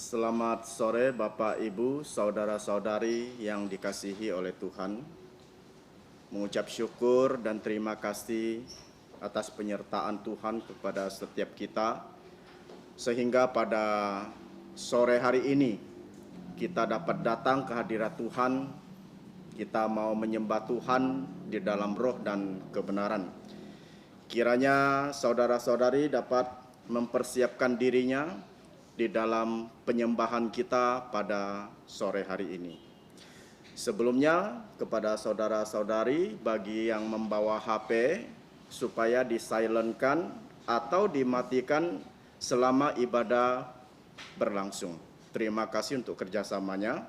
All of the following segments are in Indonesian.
Selamat sore Bapak, Ibu, saudara-saudari yang dikasihi oleh Tuhan. Mengucap syukur dan terima kasih atas penyertaan Tuhan kepada setiap kita, sehingga pada sore hari ini kita dapat datang ke hadirat Tuhan. Kita mau menyembah Tuhan di dalam roh dan kebenaran. Kiranya saudara-saudari dapat mempersiapkan dirinya di dalam penyembahan kita pada sore hari ini. Sebelumnya, kepada saudara-saudari bagi yang membawa HP, supaya disilentkan atau dimatikan selama ibadah berlangsung. Terima kasih untuk kerjasamanya.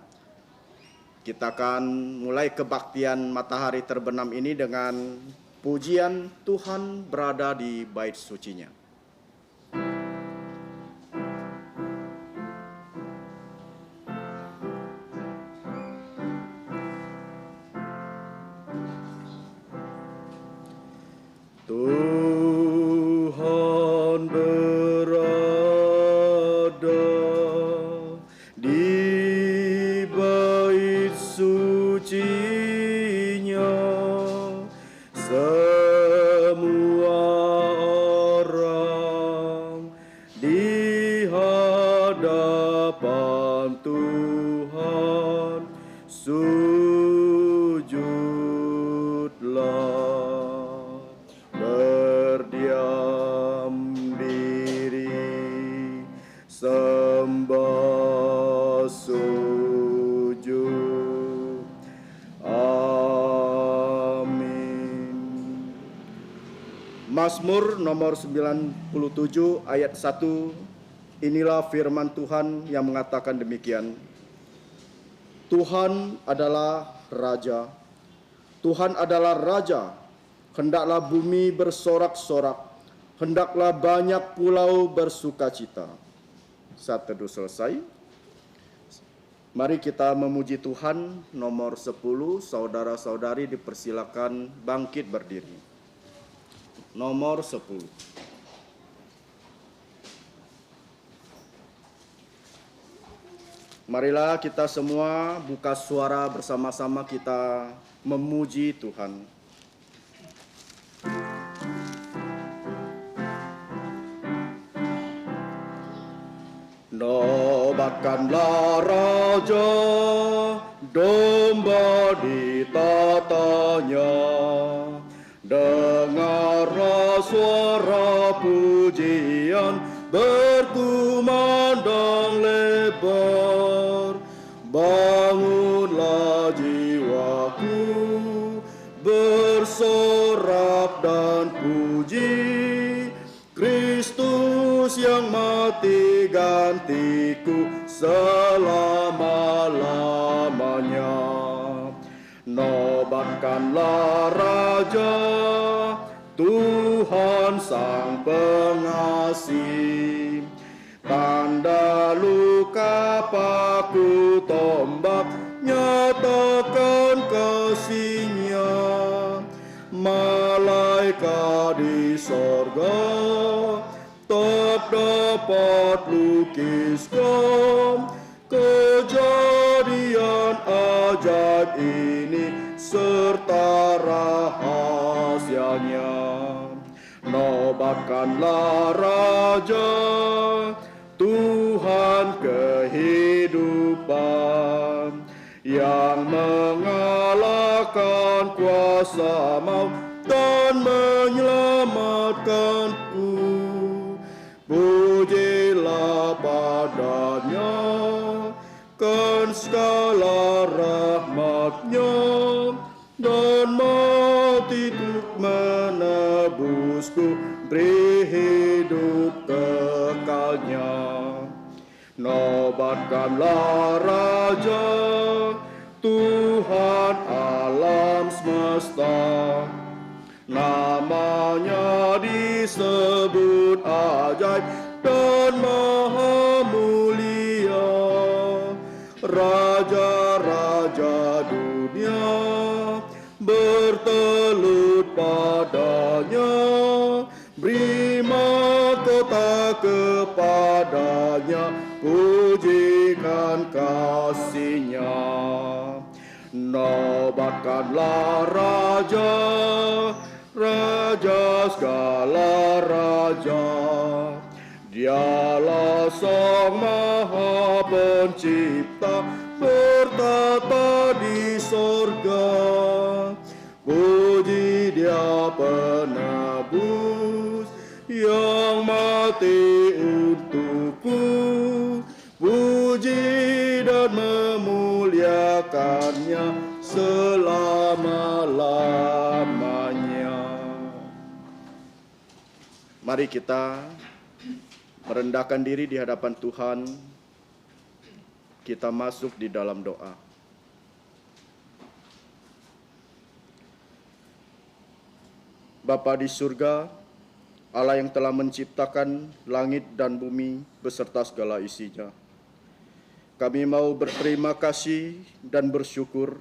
Kita akan mulai kebaktian matahari terbenam ini dengan pujian Tuhan berada di bait sucinya. Tuhan berada di bait sucinya, semua orang di hadapan Tuhan sujudlah. Berdiam diri, sembah sujud. Amin. Mazmur nomor 97 ayat 1. Inilah firman Tuhan yang mengatakan demikian. Tuhan adalah Raja. Tuhan adalah Raja. Hendaklah bumi bersorak-sorak, hendaklah banyak pulau bersukacita. Saat teduh selesai, mari kita memuji Tuhan. Nomor 10, saudara-saudari dipersilakan bangkit berdiri. Nomor 10. Marilah kita semua buka suara bersama-sama, kita memuji Tuhan. Nobatkanlah Raja, domba ditatanya. Dengarlah suara pujian berkumandang lebar. Bangunlah jiwaku, bersorak dan puji Kristus yang mati gantiku selama-lamanya. Nobatkanlah Raja, Tuhan Sang Pengasih. Tanda luka paku tombak, nyatakan kasih-Nya. Malaikat di sorga tak dapat lukiskan kejadian ajaib ini serta rahasianya. Nobatkanlah Raja, Tuhan kehidupan, yang mengalahkan kuasa maut dan menyelamatkanku. Pujilah padanya, kan segala rahmat-Nya, dan mati untuk menebusku, beri hidup kekalnya. Nobatkanlah Raja, Tuhan alam semesta, namanya disebut ajaib dan maha mulia. Raja-raja dunia bertelut padanya, beri mahkota kepadanya, pujikan kasih-Nya. Nobatkanlah Raja, Raja segala raja. Dialah Sang Maha Pencipta, bertata di sorga. Puji Dia penebus yang mati untukku. Puji dan memuliakannya selama-lamanya. Mari kita merendahkan diri di hadapan Tuhan. Kita masuk di dalam doa. Bapa di surga, Allah yang telah menciptakan langit dan bumi beserta segala isinya. Kami mau berterima kasih dan bersyukur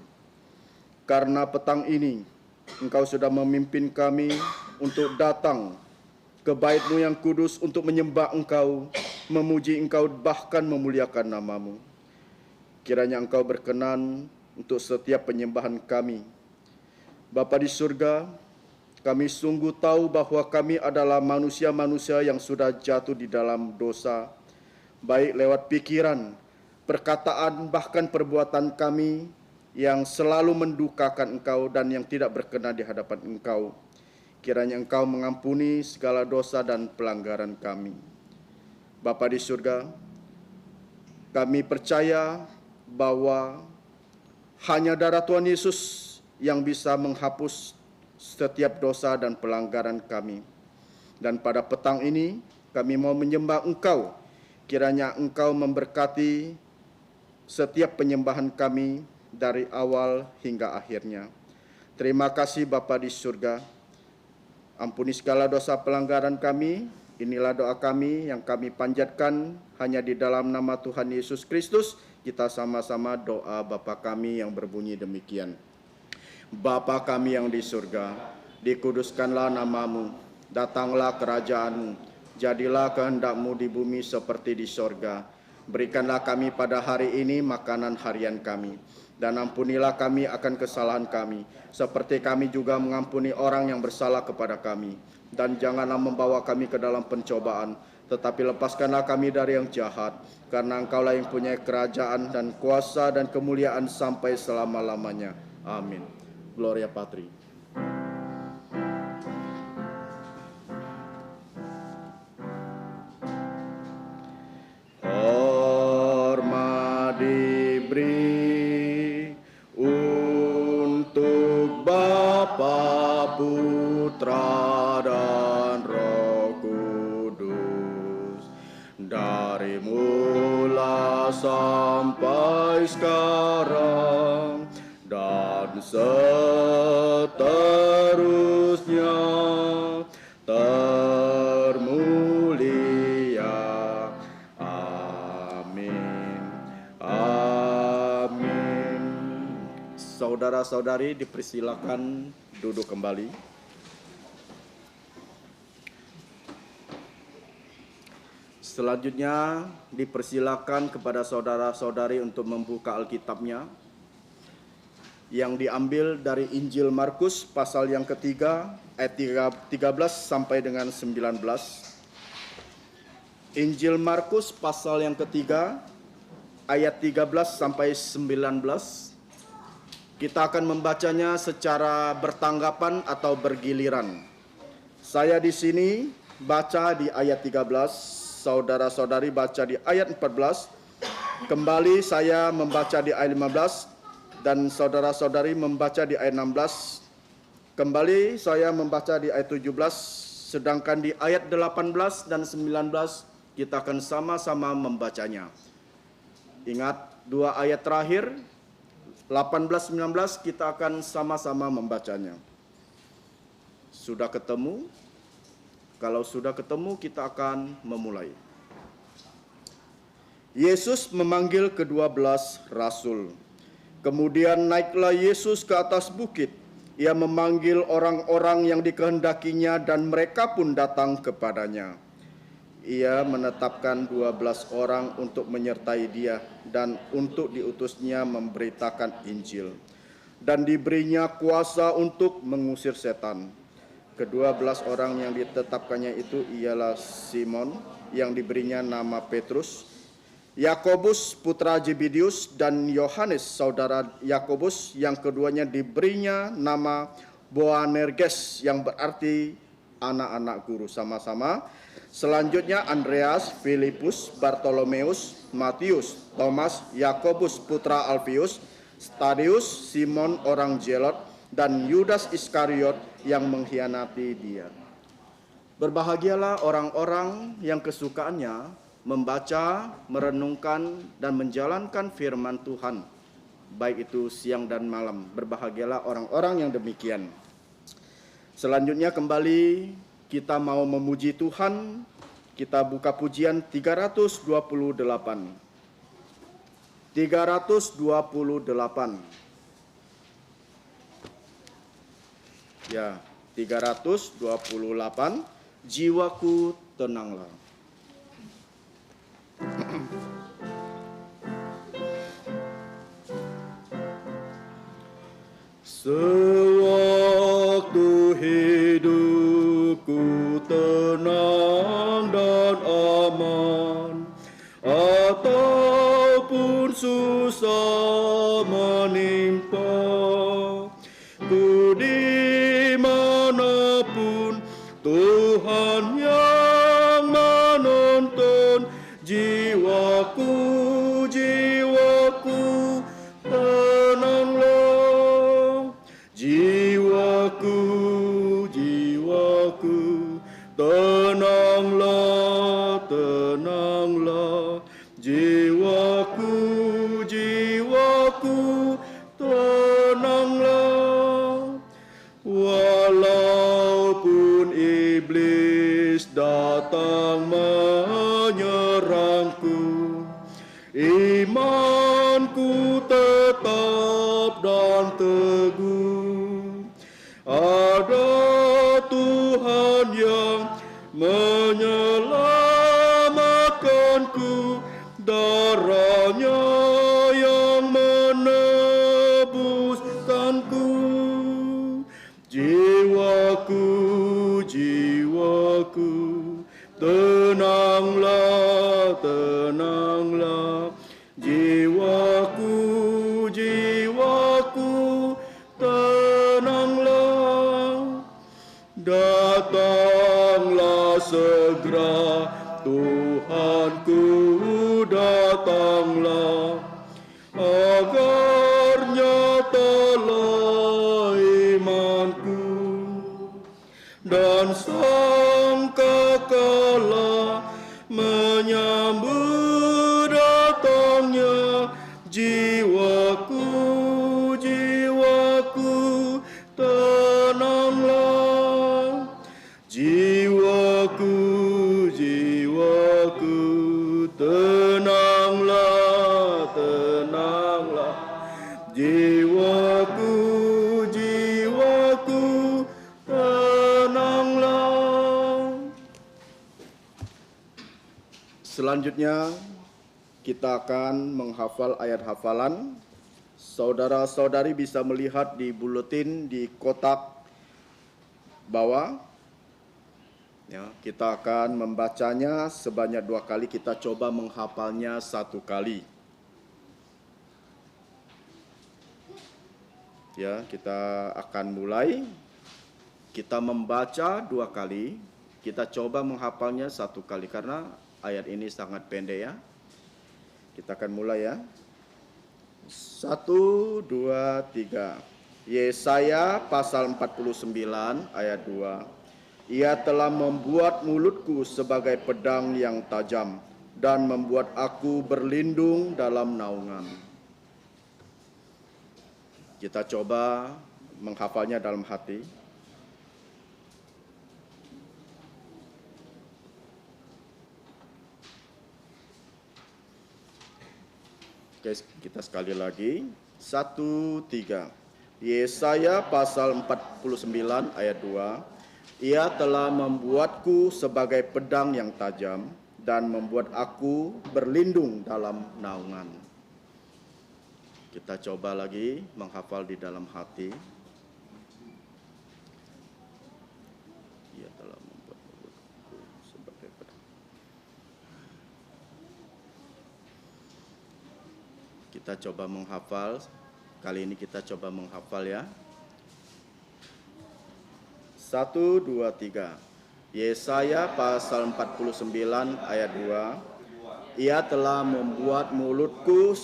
karena petang ini Engkau sudah memimpin kami untuk datang ke bait-Mu yang kudus untuk menyembah Engkau, memuji Engkau, bahkan memuliakan nama-Mu. Kiranya Engkau berkenan untuk setiap penyembahan kami. Bapa di surga, kami sungguh tahu bahwa kami adalah manusia-manusia yang sudah jatuh di dalam dosa, baik lewat pikiran, perkataan, bahkan perbuatan kami yang selalu mendukakan Engkau dan yang tidak berkenan di hadapan Engkau. Kiranya Engkau mengampuni segala dosa dan pelanggaran kami. Bapa di surga, kami percaya bahwa hanya darah Tuhan Yesus yang bisa menghapus setiap dosa dan pelanggaran kami. Dan pada petang ini kami mau menyembah Engkau. Kiranya Engkau memberkati setiap penyembahan kami dari awal hingga akhirnya. Terima kasih Bapa di surga. Ampuni segala dosa pelanggaran kami. Inilah doa kami yang kami panjatkan hanya di dalam nama Tuhan Yesus Kristus. Kita sama-sama doa Bapa kami yang berbunyi demikian. Bapa kami yang di surga, dikuduskanlah nama-Mu, datanglah kerajaan-Mu, jadilah kehendak-Mu di bumi seperti di sorga. Berikanlah kami pada hari ini makanan harian kami, dan ampunilah kami akan kesalahan kami, seperti kami juga mengampuni orang yang bersalah kepada kami. Dan janganlah membawa kami ke dalam pencobaan, tetapi lepaskanlah kami dari yang jahat, karena Engkaulah yang punya kerajaan dan kuasa dan kemuliaan sampai selama-lamanya. Amin. Gloria Patri. Hormat diberi untuk Bapa, Putra, dan Roh Kudus, dari mula sampai sekarang dan seterusnya, termulia. Amin. Amin. Saudara-saudari dipersilakan duduk kembali. Selanjutnya dipersilakan kepada saudara-saudari untuk membuka Alkitabnya yang diambil dari Injil Markus pasal yang ketiga ayat 13 sampai dengan 19. Injil Markus pasal yang ketiga ayat 13 sampai 19. Kita akan membacanya secara bertanggapan atau bergiliran. Saya di sini baca di ayat 13, saudara-saudari baca di ayat 14. Kembali saya membaca di ayat 15 dan saudara-saudari membaca di ayat 16. Kembali saya membaca di ayat 17, sedangkan di ayat 18 dan 19 kita akan sama-sama membacanya. Ingat, dua ayat terakhir 18-19 kita akan sama-sama membacanya. Sudah ketemu? Kalau sudah ketemu kita akan memulai. Yesus memanggil ke-12 rasul. Kemudian naiklah Yesus ke atas bukit. Ia memanggil orang-orang yang dikehendakinya dan mereka pun datang kepadanya. ia menetapkan 12 orang untuk menyertai dia dan untuk diutusnya memberitakan Injil. Dan diberinya kuasa untuk mengusir setan. Ke-12 orang yang ditetapkannya itu ialah Simon yang diberinya nama Petrus, Yakobus putra Zebedeus, dan Yohanes saudara Yakobus yang keduanya diberinya nama Boanerges yang berarti anak-anak guru sama-sama. Selanjutnya Andreas, Filipus, Bartolomeus, Matius, Thomas, Yakobus putra Alfius, Tadeus, Simon orang Zelot, dan Yudas Iskariot yang mengkhianati dia. Berbahagialah orang-orang yang kesukaannya membaca, merenungkan, dan menjalankan firman Tuhan, baik itu siang dan malam. Berbahagialah orang-orang yang demikian. Selanjutnya kembali kita mau memuji Tuhan. Kita buka pujian 328. 328. Ya, 328. Jiwaku tenanglah. Sewaktu hidupku tenang dan aman, ataupun susah menimpa, ku dimanapun Tuhan yang menuntun. Jiwaku, jiwaku, tenanglah. Jiwaku, jiwaku, tenanglah, tenanglah. Jiwaku, jiwaku, tenanglah. Walaupun iblis datang menyerangku, imanku tetap dan teguh. Ada Tuhan yang menyelamatkanku, darahnya yang menebuskanku. Jiwaku, jiwaku, tenanglah, tenanglah. Jiwaku, jiwaku, tenanglah. Datanglah segera, Tuhanku, datanglah, agar nyatalah imanku dan sangkakala menyambut datangnya. Jiwaku, jiwaku, tenanglah. Jiwaku, jiwaku, tenanglah, tenanglah. Jiwaku, jiwaku, tenanglah. Selanjutnya kita akan menghafal ayat hafalan. Saudara-saudari bisa melihat di buletin di kotak bawah. Ya, kita akan membacanya sebanyak 2 kali. Kita coba menghafalnya 1 kali. Ya, kita akan mulai. Kita membaca 2 kali. Kita coba menghafalnya 1 kali karena ayat ini sangat pendek ya. Kita akan mulai ya. 1, 2, 3. Yesaya pasal 49 ayat 2. Ia telah membuat mulutku sebagai pedang yang tajam dan membuat aku berlindung dalam naungan. Kita coba menghafalnya dalam hati. Oke, kita sekali lagi. 1, 3. Yesaya pasal 49 ayat 2. Ia telah membuatku sebagai pedang yang tajam dan membuat aku berlindung dalam naungan. Kita coba lagi menghafal di dalam hati. Ia telah membuat mulutku sebagai pedang. Kita coba menghafal. Kali ini kita coba menghafal ya. 1, 2, 3. Yesaya pasal 49 ayat 2. Ia telah membuat mulutku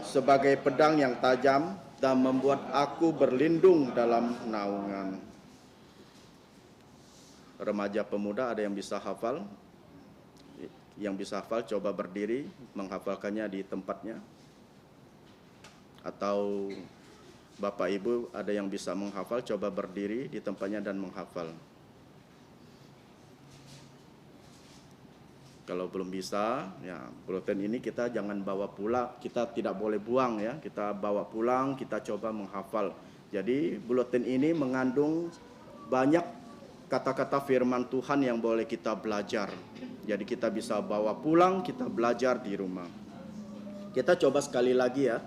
sebagai pedang yang tajam dan membuat aku berlindung dalam naungan. Remaja pemuda ada yang bisa hafal? Yang bisa hafal coba berdiri menghafalkannya di tempatnya. Atau Bapak Ibu ada yang bisa menghafal, coba berdiri di tempatnya dan menghafal. Kalau belum bisa, ya bulletin ini kita jangan bawa pulang, kita tidak boleh buang ya, kita bawa pulang, kita coba menghafal. Jadi bulletin ini mengandung banyak kata-kata firman Tuhan yang boleh kita belajar. Jadi kita bisa bawa pulang, kita belajar di rumah. Kita coba sekali lagi ya.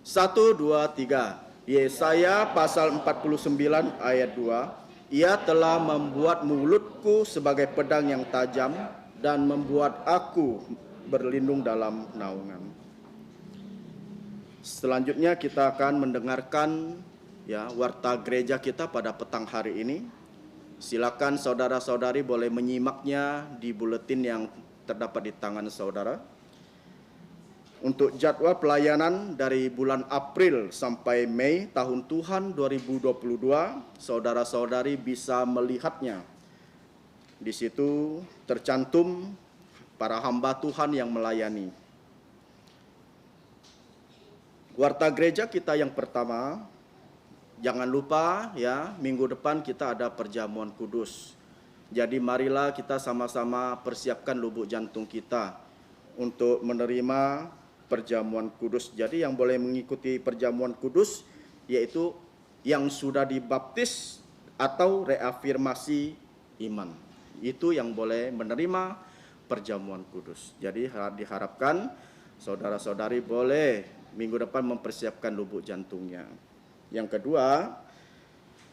1, 2, 3. Yesaya pasal 49 ayat 2. Ia telah membuat mulutku sebagai pedang yang tajam dan membuat aku berlindung dalam naungan. Selanjutnya kita akan mendengarkan ya warta gereja kita pada petang hari ini. Silakan saudara-saudari boleh menyimaknya di buletin yang terdapat di tangan saudara. Untuk jadwal pelayanan dari bulan April sampai Mei tahun Tuhan 2022, saudara-saudari bisa melihatnya. Di situ tercantum para hamba Tuhan yang melayani. Warta gereja kita yang pertama, jangan lupa ya, minggu depan kita ada perjamuan kudus. Jadi marilah kita sama-sama persiapkan lubuk jantung kita untuk menerima perjamuan kudus. Jadi yang boleh mengikuti perjamuan kudus yaitu yang sudah dibaptis atau reafirmasi iman. Itu yang boleh menerima perjamuan kudus. Jadi diharapkan saudara-saudari boleh minggu depan mempersiapkan lubuk jantungnya. Yang kedua,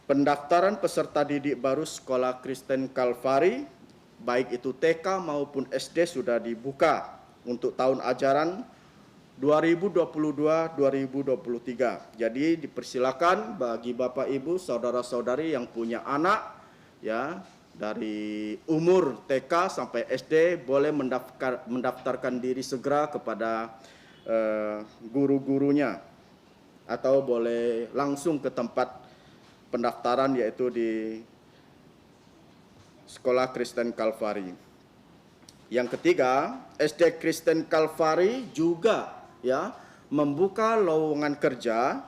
pendaftaran peserta didik baru Sekolah Kristen Kalvari, baik itu TK maupun SD sudah dibuka untuk tahun ajaran 2022-2023. Jadi dipersilakan bagi Bapak Ibu, saudara-saudari yang punya anak ya dari umur TK sampai SD boleh mendaftarkan diri segera kepada guru-gurunya atau boleh langsung ke tempat pendaftaran yaitu di Sekolah Kristen Kalvari. Yang ketiga, SD Kristen Kalvari juga ya membuka lowongan kerja,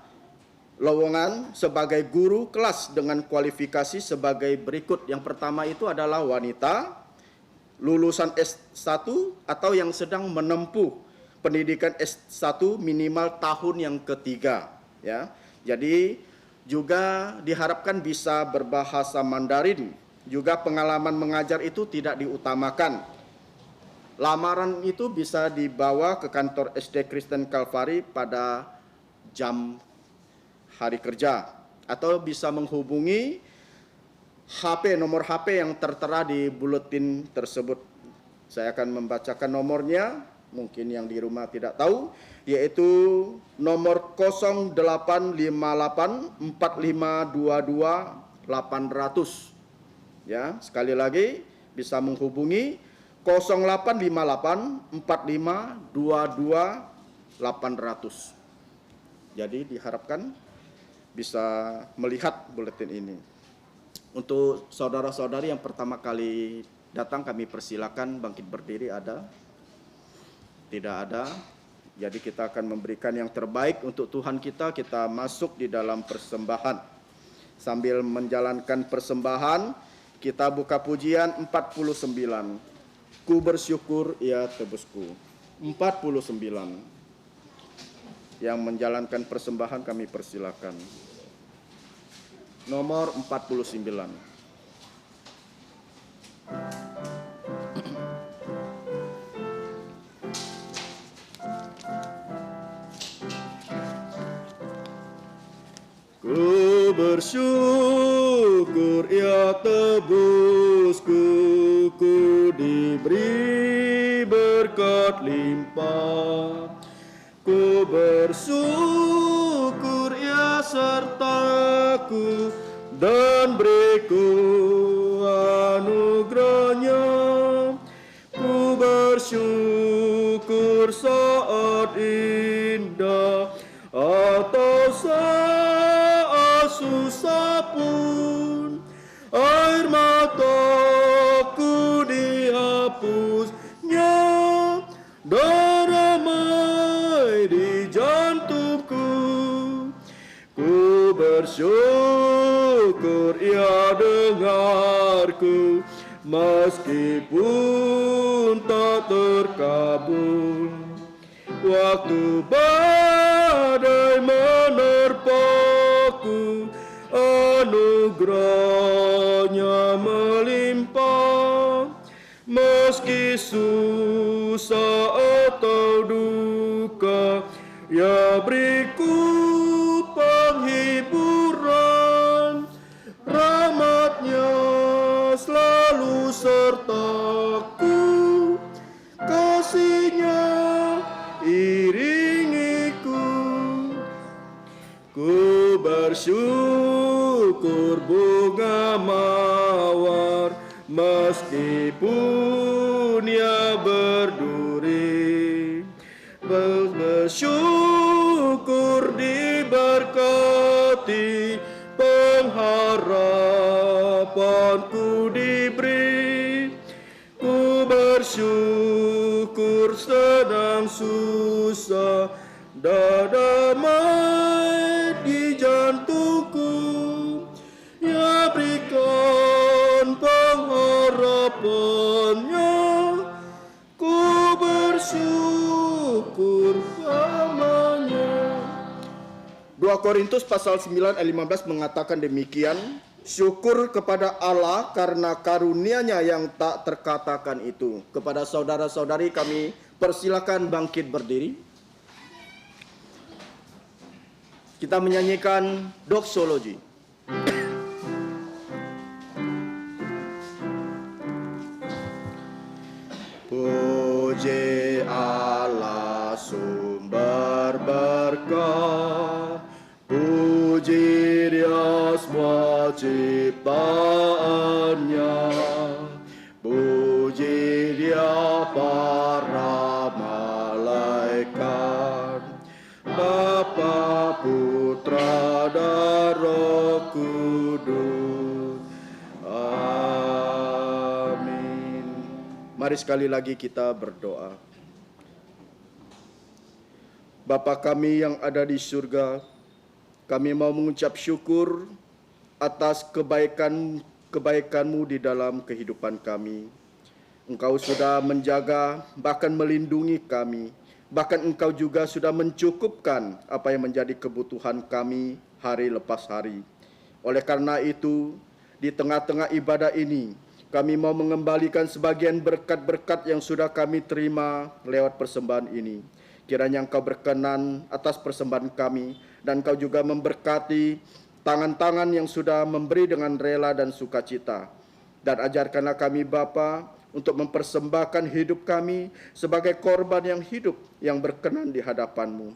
lowongan sebagai guru kelas dengan kualifikasi sebagai berikut. Yang pertama itu adalah wanita, lulusan S1 atau yang sedang menempuh pendidikan S1 minimal tahun yang ketiga. Ya, jadi juga diharapkan bisa berbahasa Mandarin. Juga pengalaman mengajar itu tidak diutamakan. Lamaran itu bisa dibawa ke kantor SD Kristen Kalvari pada jam hari kerja atau bisa menghubungi nomor HP yang tertera di buletin tersebut. Saya akan membacakan nomornya, mungkin yang di rumah tidak tahu, yaitu nomor 08584522 800. Ya, sekali lagi bisa menghubungi 08584522 800. Jadi diharapkan bisa melihat buletin ini. Untuk saudara-saudari yang pertama kali datang kami persilakan bangkit berdiri, ada? Tidak ada. Jadi kita akan memberikan yang terbaik untuk Tuhan kita masuk di dalam persembahan. Sambil menjalankan persembahan, kita buka pujian 49. Ku bersyukur ia tebusku. 49. Yang menjalankan persembahan kami persilakan. Nomor 49. bersyukur ia tebusku, ku diberi berkat limpah. Ku bersyukur ia sertaku dan beriku anugerahnya. Ku bersyukur saat indah atau saat susah pun, air mataku dihapusnya dan ramai di jantungku. Ku bersyukur ia dengarku meskipun tak terkabul. Waktu badai menerpaku, anugerahnya melimpah. Meski susah atau duka, ia beriku penghiburan. Rahmatnya selalu sertaku, kasihnya iringiku. Ku bersyukur bunga mawar meskipun ia berduri. Bersyukur diberkati, pengharapanku diberi. Ku bersyukur sedang susah dan damai di jantungku. Ya berikan pengharapannya, ku bersyukur lamanya. 2 Korintus pasal 9 ayat 15 mengatakan demikian. Syukur kepada Allah karena karunia-Nya yang tak terkatakan itu. Kepada saudara-saudari kami persilakan bangkit berdiri. Kita menyanyikan doksologi. Puji Allah sumber berkah, puji Dia semua ciptaannya, puji Dia para malaikat, Bapa, Putra, dan Roh Kudus. Amin. Mari sekali lagi kita berdoa. Bapa kami yang ada di surga, kami mau mengucap syukur atas kebaikan-Mu di dalam kehidupan kami. Engkau sudah menjaga, bahkan melindungi kami. Bahkan Engkau juga sudah mencukupkan apa yang menjadi kebutuhan kami hari lepas hari. Oleh karena itu, di tengah-tengah ibadah ini, kami mau mengembalikan sebagian berkat-berkat yang sudah kami terima lewat persembahan ini. Kiranya Engkau berkenan atas persembahan kami, dan Engkau juga memberkati tangan-tangan yang sudah memberi dengan rela dan sukacita. Dan ajarkanlah kami Bapa untuk mempersembahkan hidup kami sebagai korban yang hidup, yang berkenan di hadapan-Mu.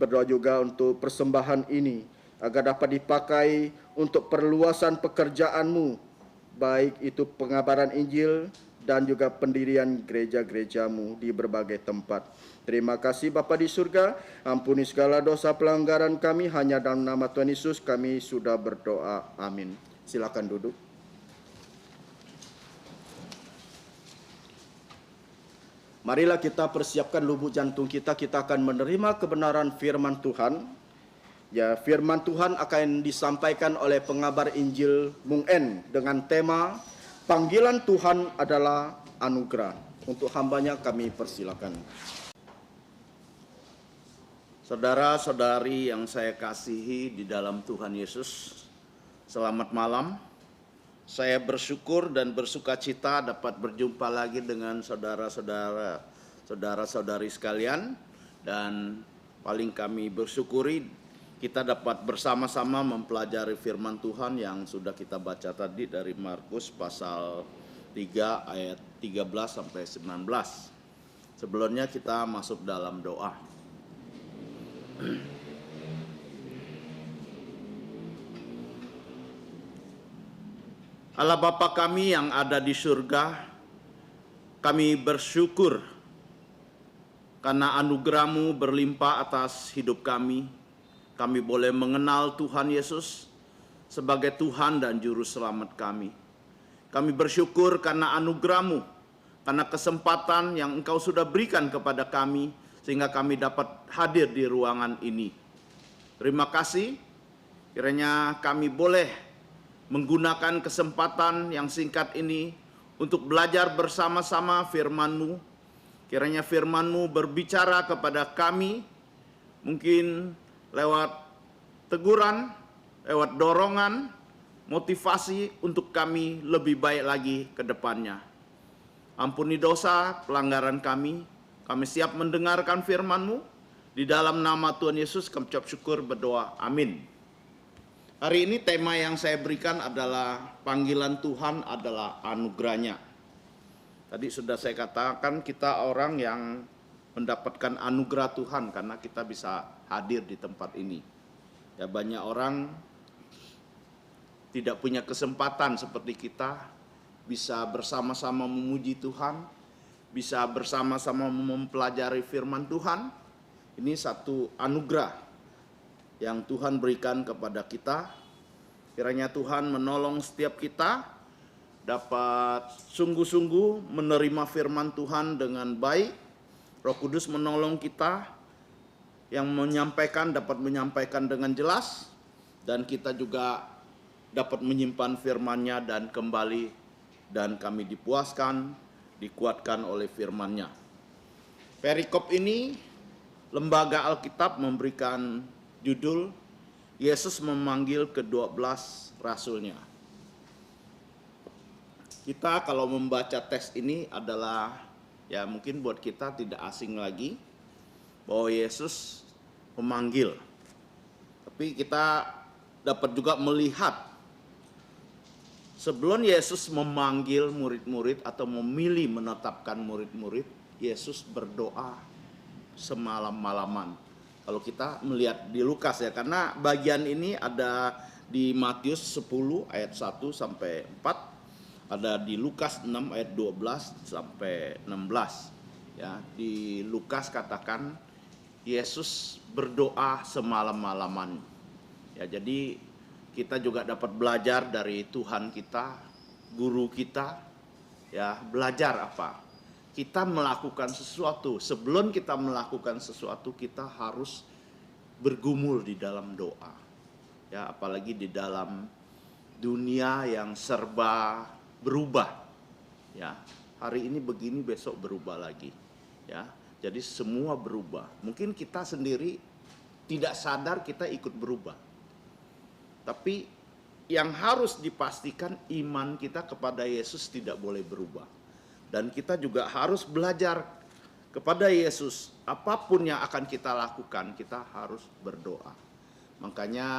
Berdoa juga untuk persembahan ini, agar dapat dipakai untuk perluasan pekerjaan-Mu, baik itu pengabaran Injil dan juga pendirian gereja-gereja-Mu di berbagai tempat. Terima kasih Bapa di surga, ampuni segala dosa pelanggaran kami, hanya dalam nama Tuhan Yesus kami sudah berdoa. Amin. Silakan duduk. Marilah kita persiapkan lubuk jantung kita akan menerima kebenaran firman Tuhan. Ya, firman Tuhan akan disampaikan oleh pengabar Injil Mung En dengan tema Panggilan Tuhan adalah Anugerah. Untuk hambanya kami persilakan. Saudara-saudari yang saya kasihi di dalam Tuhan Yesus, selamat malam. Saya bersyukur dan bersukacita dapat berjumpa lagi dengan saudara-saudari sekalian, dan paling kami bersyukuri kita dapat bersama-sama mempelajari firman Tuhan yang sudah kita baca tadi dari Markus pasal 3 ayat 13 sampai 19. Sebelumnya kita masuk dalam doa. Allah Bapa kami yang ada di surga, kami bersyukur karena anugerah-Mu berlimpah atas hidup kami. Kami boleh mengenal Tuhan Yesus sebagai Tuhan dan Juru Selamat kami. Kami bersyukur karena anugerah-Mu, karena kesempatan yang Engkau sudah berikan kepada kami, sehingga kami dapat hadir di ruangan ini. Terima kasih, kiranya kami boleh menggunakan kesempatan yang singkat ini untuk belajar bersama-sama firman-Mu. Kiranya firman-Mu berbicara kepada kami, mungkin lewat teguran, lewat dorongan, motivasi untuk kami lebih baik lagi ke depannya. Ampuni dosa, pelanggaran kami. Kami siap mendengarkan firman-Mu. Di dalam nama Tuhan Yesus kami ucap syukur berdoa. Amin. Hari ini tema yang saya berikan adalah panggilan Tuhan adalah anugerahnya. Tadi sudah saya katakan kita orang yang mendapatkan anugerah Tuhan karena kita bisa hadir di tempat ini. Ya, banyak orang tidak punya kesempatan seperti kita bisa bersama-sama memuji Tuhan, bisa bersama-sama mempelajari firman Tuhan. Ini satu anugerah yang Tuhan berikan kepada kita. Kiranya Tuhan menolong setiap kita dapat sungguh-sungguh menerima firman Tuhan dengan baik. Roh Kudus menolong kita yang menyampaikan dapat menyampaikan dengan jelas, dan kita juga dapat menyimpan firman-Nya dan kembali dan kami dipuaskan, dikuatkan oleh firman-Nya. Perikop ini Lembaga Alkitab memberikan judul Yesus memanggil ke-12 rasulnya. Kita kalau membaca teks ini adalah, ya mungkin buat kita tidak asing lagi bahwa Yesus memanggil. Tapi kita dapat juga melihat sebelum Yesus memanggil murid-murid atau memilih menetapkan murid-murid, Yesus berdoa semalam-malaman. Kalau kita melihat di Lukas ya, karena bagian ini ada di Matius 10 ayat 1 sampai 4. Ada di Lukas 6 ayat 12 sampai 16. Ya, di Lukas katakan Yesus berdoa semalam-malaman. Ya, jadi kita juga dapat belajar dari Tuhan kita, guru kita. Ya, belajar apa? Kita melakukan sesuatu. Sebelum kita melakukan sesuatu, kita harus bergumul di dalam doa. Ya, apalagi di dalam dunia yang serba berubah. Ya, hari ini begini, besok berubah lagi. Ya, jadi semua berubah. Mungkin kita sendiri tidak sadar kita ikut berubah. Tapi yang harus dipastikan iman kita kepada Yesus tidak boleh berubah. Dan kita juga harus belajar kepada Yesus. Apapun yang akan kita lakukan, kita harus berdoa. Makanya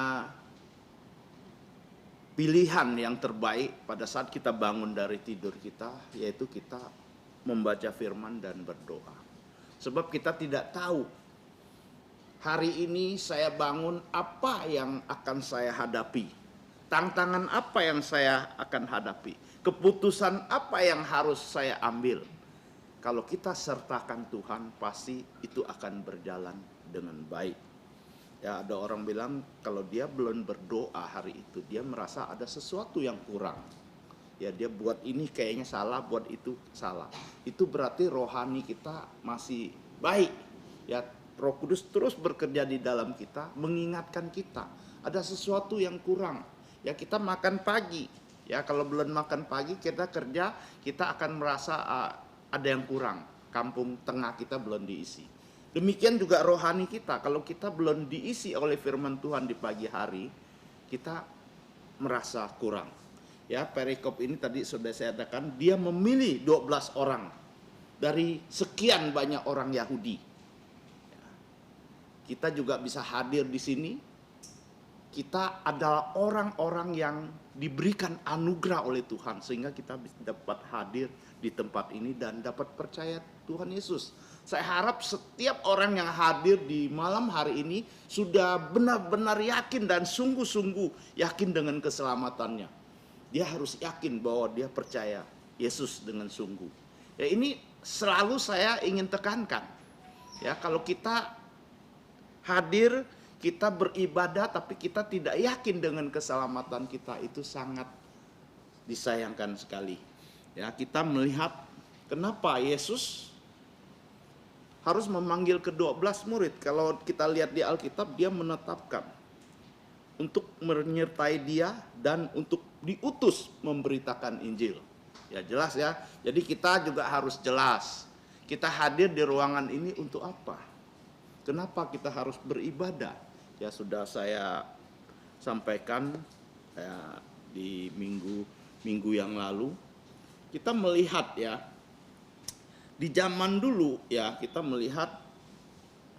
pilihan yang terbaik pada saat kita bangun dari tidur kita, yaitu kita membaca firman dan berdoa. Sebab kita tidak tahu hari ini saya bangun, apa yang akan saya hadapi, tantangan apa yang saya akan hadapi, keputusan apa yang harus saya ambil. Kalau kita sertakan Tuhan, pasti itu akan berjalan dengan baik. Ya, ada orang bilang kalau dia belum berdoa hari itu, dia merasa ada sesuatu yang kurang. Ya, dia buat ini kayaknya salah, buat itu salah. Itu berarti rohani kita masih baik. Ya, Roh Kudus terus bekerja di dalam kita, mengingatkan kita ada sesuatu yang kurang. Ya, kita makan pagi. Ya, kalau belum makan pagi, kita kerja, kita akan merasa ada yang kurang. Kampung tengah kita belum diisi. Demikian juga rohani kita, kalau kita belum diisi oleh firman Tuhan di pagi hari, kita merasa kurang. Ya, perikop ini tadi sudah saya katakan, dia memilih 12 orang dari sekian banyak orang Yahudi. Ya. Kita juga bisa hadir di sini, kita adalah orang-orang yang diberikan anugerah oleh Tuhan sehingga kita dapat hadir di tempat ini dan dapat percaya Tuhan Yesus. Saya harap setiap orang yang hadir di malam hari ini sudah benar-benar yakin dan sungguh-sungguh yakin dengan keselamatannya. Dia harus yakin bahwa dia percaya Yesus dengan sungguh. Ya, ini selalu saya ingin tekankan. Ya, kalau kita hadir, kita beribadah tapi kita tidak yakin dengan keselamatan kita, itu sangat disayangkan sekali. Ya, kita melihat kenapa Yesus harus memanggil ke-12 murid. Kalau kita lihat di Alkitab, dia menetapkan untuk menyertai dia dan untuk diutus memberitakan Injil. Ya jelas ya. Jadi kita juga harus jelas. Kita hadir di ruangan ini untuk apa? Kenapa kita harus beribadah? Ya sudah saya sampaikan ya, di minggu yang lalu. Kita melihat ya, di zaman dulu ya kita melihat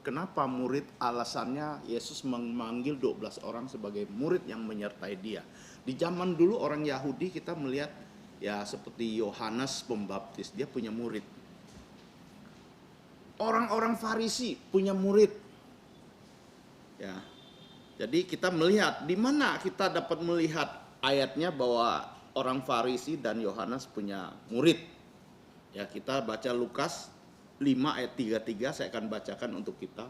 kenapa murid, alasannya Yesus memanggil 12 orang sebagai murid yang menyertai dia. Di zaman dulu orang Yahudi kita melihat ya seperti Yohanes Pembaptis, dia punya murid. Orang-orang Farisi punya murid. Ya. Jadi kita melihat di mana kita dapat melihat ayatnya bahwa orang Farisi dan Yohanes punya murid. Ya, kita baca Lukas 5 ayat 33, saya akan bacakan untuk kita.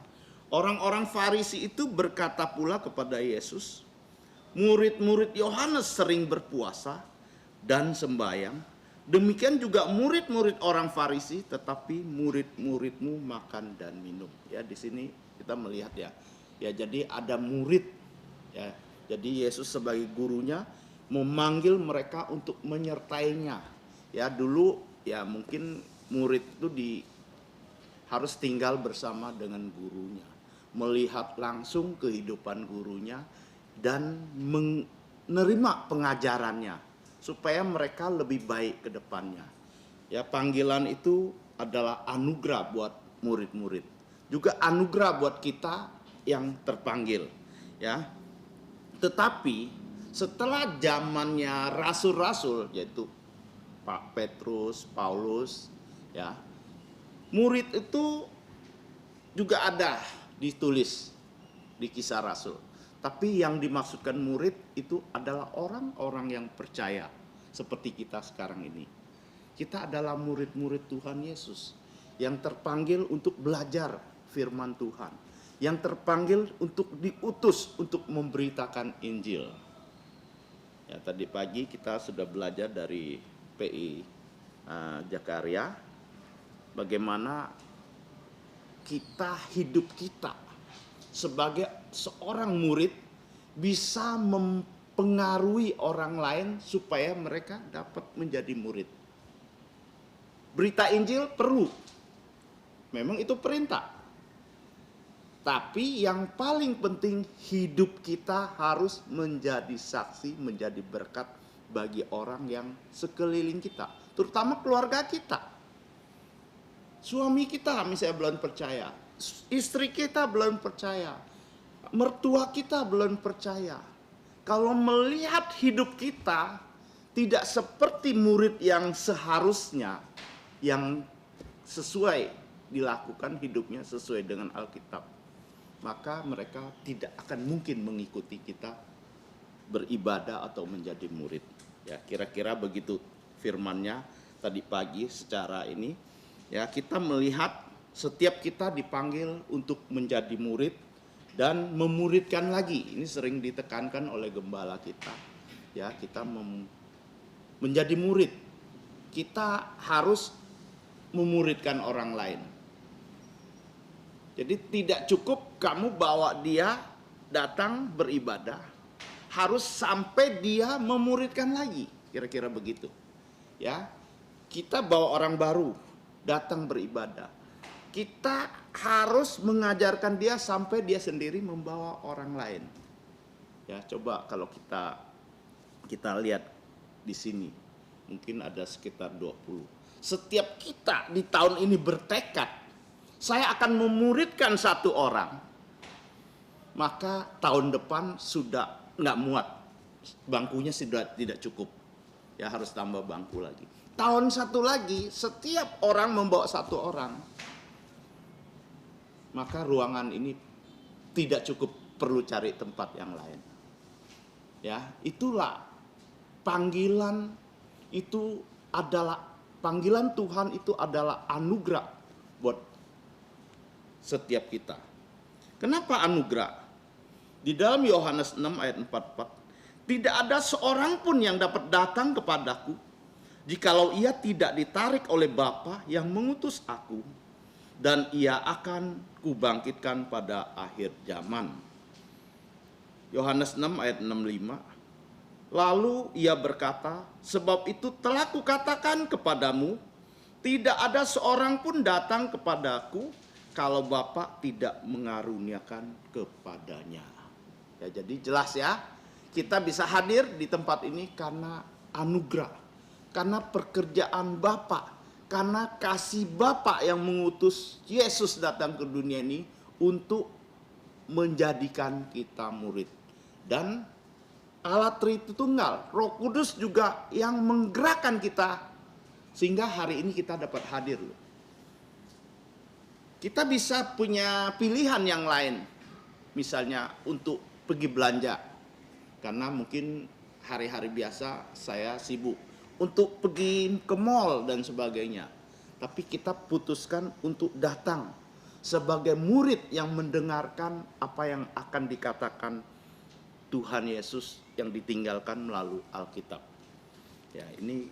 Orang-orang Farisi itu berkata pula kepada Yesus, murid-murid Yohanes sering berpuasa dan sembahyang, demikian juga murid-murid orang Farisi, tetapi murid-muridmu makan dan minum. Ya, di sini kita melihat ya. Ya, jadi ada murid ya. Jadi Yesus sebagai gurunya memanggil mereka untuk menyertainya. Ya, dulu ya mungkin murid itu harus tinggal bersama dengan gurunya, melihat langsung kehidupan gurunya dan menerima pengajarannya supaya mereka lebih baik ke depannya. Ya, panggilan itu adalah anugerah buat murid-murid, juga anugerah buat kita yang terpanggil. Ya, tetapi setelah zamannya rasul-rasul yaitu Pak Petrus, Paulus, ya, murid itu juga ada ditulis di Kisah Rasul. Tapi yang dimaksudkan murid itu adalah orang-orang yang percaya seperti kita sekarang ini. Kita adalah murid-murid Tuhan Yesus yang terpanggil untuk belajar firman Tuhan, yang terpanggil untuk diutus untuk memberitakan Injil. Ya, tadi pagi kita sudah belajar dari PI Jakaria bagaimana hidup kita sebagai seorang murid bisa mempengaruhi orang lain supaya mereka dapat menjadi murid. Berita Injil perlu, memang itu perintah. Tapi yang paling penting hidup kita harus menjadi saksi, menjadi berkat bagi orang yang sekeliling kita, terutama keluarga kita. Suami kita misalnya belum percaya, istri kita belum percaya, mertua kita belum percaya. Kalau melihat hidup kita tidak seperti murid yang seharusnya, yang sesuai dilakukan hidupnya sesuai dengan Alkitab, maka mereka tidak akan mungkin mengikuti kita beribadah atau menjadi murid. Ya, kira-kira begitu firman-Nya tadi pagi secara ini. Ya, kita melihat setiap kita dipanggil untuk menjadi murid dan memuridkan lagi. Ini sering ditekankan oleh gembala kita. Ya, kita menjadi murid. Kita harus memuridkan orang lain. Jadi tidak cukup kamu bawa dia datang beribadah, harus sampai dia memuridkan lagi, kira-kira begitu. Ya, kita bawa orang baru datang beribadah, kita harus mengajarkan dia sampai dia sendiri membawa orang lain. Ya, coba kalau kita lihat di sini, mungkin ada sekitar 20. Setiap kita di tahun ini bertekad, saya akan memuridkan satu orang. maka tahun depan sudah nggak muat. Bangkunya sudah tidak cukup. Ya harus tambah bangku lagi. Tahun satu lagi, setiap orang membawa satu orang. Maka ruangan ini tidak cukup, perlu cari tempat yang lain. Ya, itulah panggilan itu adalah panggilan Tuhan, itu adalah anugerah buat setiap kita. Kenapa anugerah? Di dalam Yohanes 6 ayat 44, tidak ada seorang pun yang dapat datang kepadaku jikalau ia tidak ditarik oleh Bapa yang mengutus aku, dan ia akan kubangkitkan pada akhir zaman. Yohanes 6 ayat 65. Lalu ia berkata, sebab itu telah kukatakan kepadamu, tidak ada seorang pun datang kepadaku kalau Bapa tidak mengaruniakan kepadanya. Ya, jadi jelas ya, kita bisa hadir di tempat ini karena anugerah, karena pekerjaan Bapa, karena kasih Bapa yang mengutus Yesus datang ke dunia ini untuk menjadikan kita murid. Dan Allah Tritunggal, Roh Kudus juga yang menggerakkan kita sehingga hari ini kita dapat hadir. Kita bisa punya pilihan yang lain, misalnya untuk pergi belanja, karena mungkin hari-hari biasa saya sibuk untuk pergi ke mall dan sebagainya. Tapi kita putuskan untuk datang sebagai murid yang mendengarkan apa yang akan dikatakan Tuhan Yesus yang ditinggalkan melalui Alkitab. Ya, ini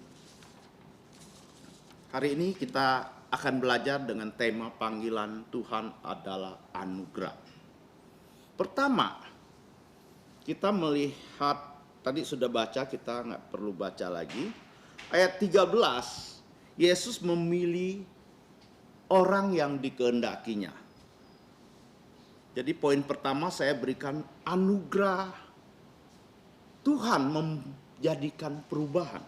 hari ini kita akan belajar dengan tema panggilan Tuhan adalah anugerah. Pertama, kita melihat, tadi sudah baca, kita nggak perlu baca lagi. Ayat 13, Yesus memilih orang yang dikehendakinya. Jadi poin pertama saya berikan anugerah Tuhan menjadikan perubahan.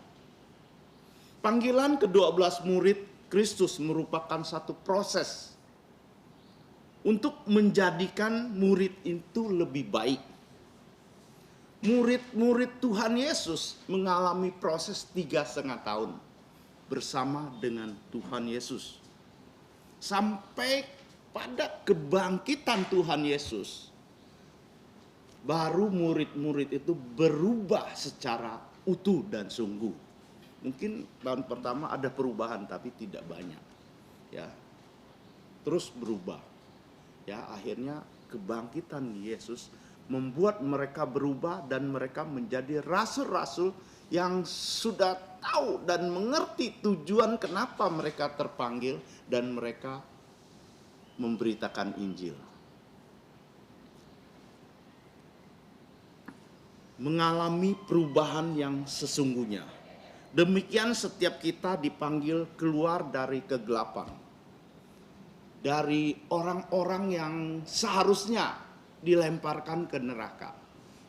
Panggilan ke-12 murid Kristus merupakan satu proses untuk menjadikan murid itu lebih baik. Murid-murid Tuhan Yesus mengalami proses 3,5 tahun bersama dengan Tuhan Yesus. Sampai pada kebangkitan Tuhan Yesus, baru murid-murid itu berubah secara utuh dan sungguh. Mungkin tahun pertama ada perubahan tapi tidak banyak. Ya. Terus berubah. Ya, akhirnya kebangkitan Yesus membuat mereka berubah dan mereka menjadi rasul-rasul yang sudah tahu dan mengerti tujuan kenapa mereka terpanggil dan mereka memberitakan Injil. Mengalami perubahan yang sesungguhnya. Demikian setiap kita dipanggil keluar dari kegelapan. Dari orang-orang yang seharusnya dilemparkan ke neraka.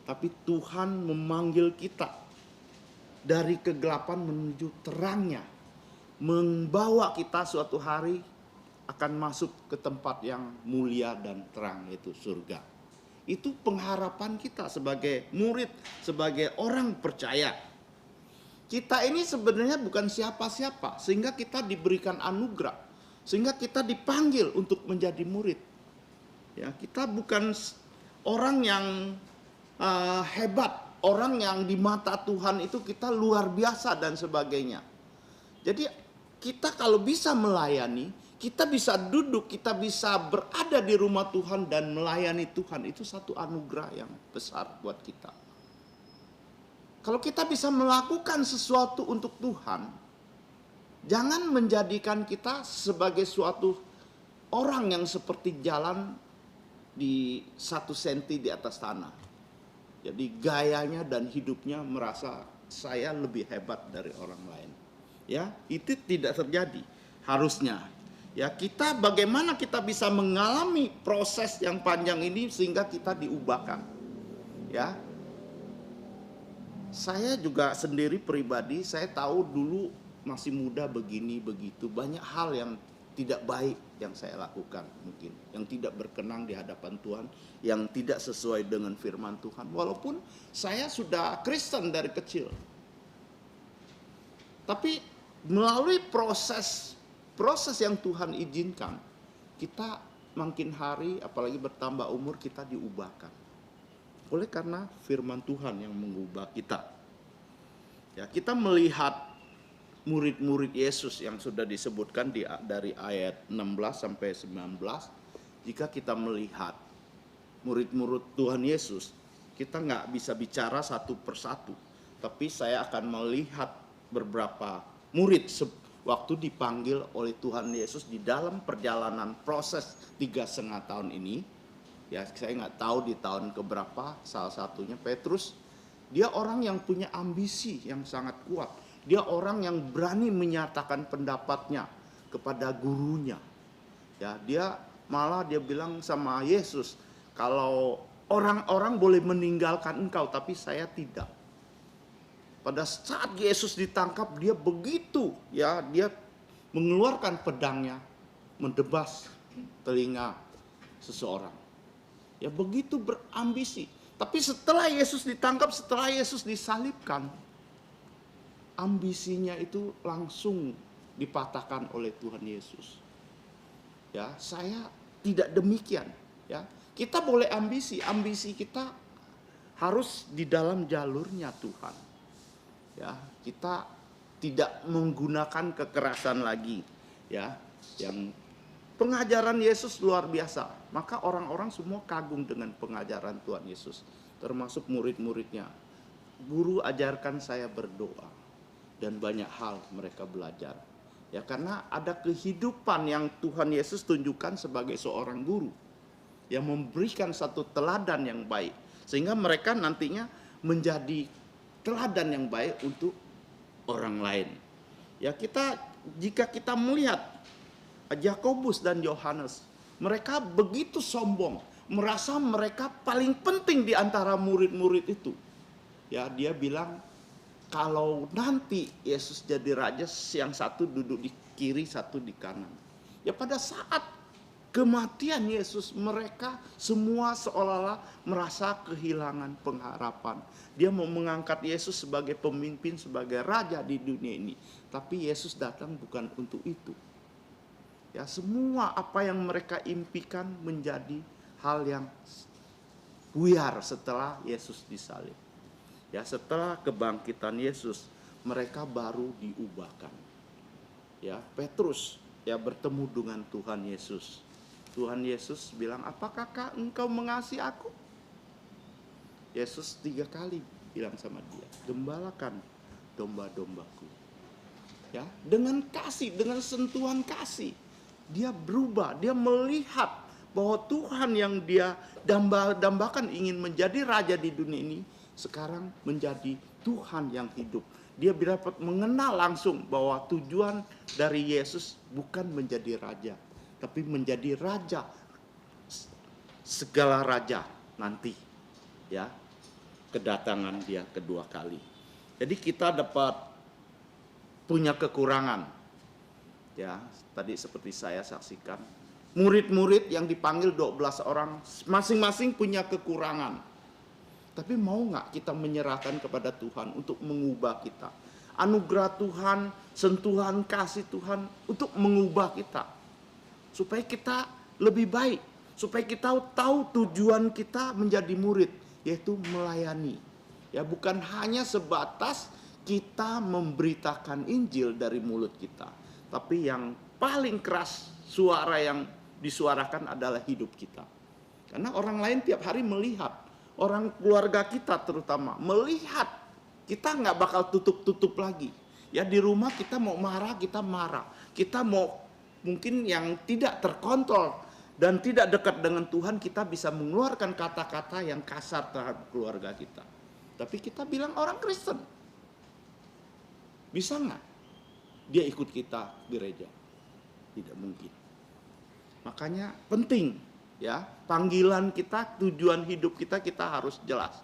Tapi Tuhan memanggil kita dari kegelapan menuju terangnya. Membawa kita suatu hari akan masuk ke tempat yang mulia dan terang, yaitu surga. Itu pengharapan kita sebagai murid, sebagai orang percaya. Kita ini sebenarnya bukan siapa-siapa, sehingga kita diberikan anugerah, sehingga kita dipanggil untuk menjadi murid. Ya, kita bukan orang yang hebat, orang yang di mata Tuhan itu kita luar biasa dan sebagainya. Jadi kita kalau bisa melayani, kita bisa duduk, kita bisa berada di rumah Tuhan dan melayani Tuhan. Itu satu anugerah yang besar buat kita. Kalau kita bisa melakukan sesuatu untuk Tuhan, jangan menjadikan kita sebagai suatu orang yang seperti jalan di 1 senti di atas tanah. Jadi gayanya dan hidupnya merasa saya lebih hebat dari orang lain. Ya, itu tidak terjadi harusnya. Ya, kita bagaimana kita bisa mengalami proses yang panjang ini sehingga kita diubahkan. Ya. Saya juga sendiri pribadi, saya tahu dulu masih muda begini begitu, banyak hal yang tidak baik yang saya lakukan mungkin, yang tidak berkenan di hadapan Tuhan, yang tidak sesuai dengan firman Tuhan. Walaupun saya sudah Kristen dari kecil. Tapi melalui proses yang Tuhan izinkan, kita makin hari apalagi bertambah umur kita diubahkan. Oleh karena firman Tuhan yang mengubah kita. Ya, kita melihat murid-murid Yesus yang sudah disebutkan dari ayat 16 sampai 19, jika kita melihat murid-murid Tuhan Yesus, kita nggak bisa bicara satu persatu, tapi saya akan melihat beberapa murid waktu dipanggil oleh Tuhan Yesus di dalam perjalanan proses 3,5 tahun ini. Ya, saya nggak tahu di tahun keberapa, salah satunya Petrus, dia orang yang punya ambisi yang sangat kuat. Dia orang yang berani menyatakan pendapatnya kepada gurunya. Ya, dia bilang sama Yesus, kalau orang-orang boleh meninggalkan engkau, tapi saya tidak. Pada saat Yesus ditangkap, dia begitu, ya, dia mengeluarkan pedangnya, mendebas telinga seseorang. Ya, begitu berambisi. Tapi setelah Yesus ditangkap, setelah Yesus disalibkan, ambisinya itu langsung dipatahkan oleh Tuhan Yesus. Ya, saya tidak demikian. Ya, kita boleh ambisi kita harus di dalam jalurnya Tuhan. Ya, kita tidak menggunakan kekerasan lagi. Ya, yang pengajaran Yesus luar biasa. Maka orang-orang semua kagum dengan pengajaran Tuhan Yesus, termasuk murid-muridnya. Guru, ajarkan saya berdoa. Dan banyak hal mereka belajar. Ya, karena ada kehidupan yang Tuhan Yesus tunjukkan sebagai seorang guru yang memberikan satu teladan yang baik, sehingga mereka nantinya menjadi teladan yang baik untuk orang lain. Ya, jika kita melihat Yakobus dan Yohanes, mereka begitu sombong, merasa mereka paling penting di antara murid-murid itu. Ya, dia bilang, kalau nanti Yesus jadi raja, yang satu duduk di kiri, satu di kanan. Ya, pada saat kematian Yesus, mereka semua seolah-olah merasa kehilangan pengharapan. Dia mau mengangkat Yesus sebagai pemimpin, sebagai raja di dunia ini. Tapi Yesus datang bukan untuk itu. Ya, semua apa yang mereka impikan menjadi hal yang buyar setelah Yesus disalib. Ya, setelah kebangkitan Yesus, mereka baru diubahkan. Ya, Petrus ya bertemu dengan Tuhan Yesus. Tuhan Yesus bilang, apakah engkau mengasihi aku? Yesus 3 kali bilang sama dia, gembalakan domba-dombaku. Ya, dengan kasih, dengan sentuhan kasih, dia berubah, dia melihat bahwa Tuhan yang dia dambakan ingin menjadi raja di dunia ini, sekarang menjadi Tuhan yang hidup. Dia dapat mengenal langsung bahwa tujuan dari Yesus bukan menjadi raja, tapi menjadi raja, segala raja nanti. Ya, kedatangan dia kedua kali. Jadi kita dapat punya kekurangan. Ya, tadi seperti saya saksikan, murid-murid yang dipanggil 12 orang, masing-masing punya kekurangan. Tapi mau nggak kita menyerahkan kepada Tuhan untuk mengubah kita? Anugerah Tuhan, sentuhan kasih Tuhan untuk mengubah kita. Supaya kita lebih baik. Supaya kita tahu tujuan kita menjadi murid, yaitu melayani. Ya, bukan hanya sebatas kita memberitakan Injil dari mulut kita. Tapi yang paling keras suara yang disuarakan adalah hidup kita. Karena orang lain tiap hari melihat. Orang keluarga kita terutama melihat, kita nggak bakal tutup-tutup lagi. Ya, di rumah kita mau marah, kita marah. Kita mau mungkin yang tidak terkontrol dan tidak dekat dengan Tuhan, kita bisa mengeluarkan kata-kata yang kasar terhadap keluarga kita. Tapi kita bilang orang Kristen. Bisa nggak dia ikut kita gereja? Tidak mungkin. Makanya penting. Ya, panggilan kita, tujuan hidup kita harus jelas.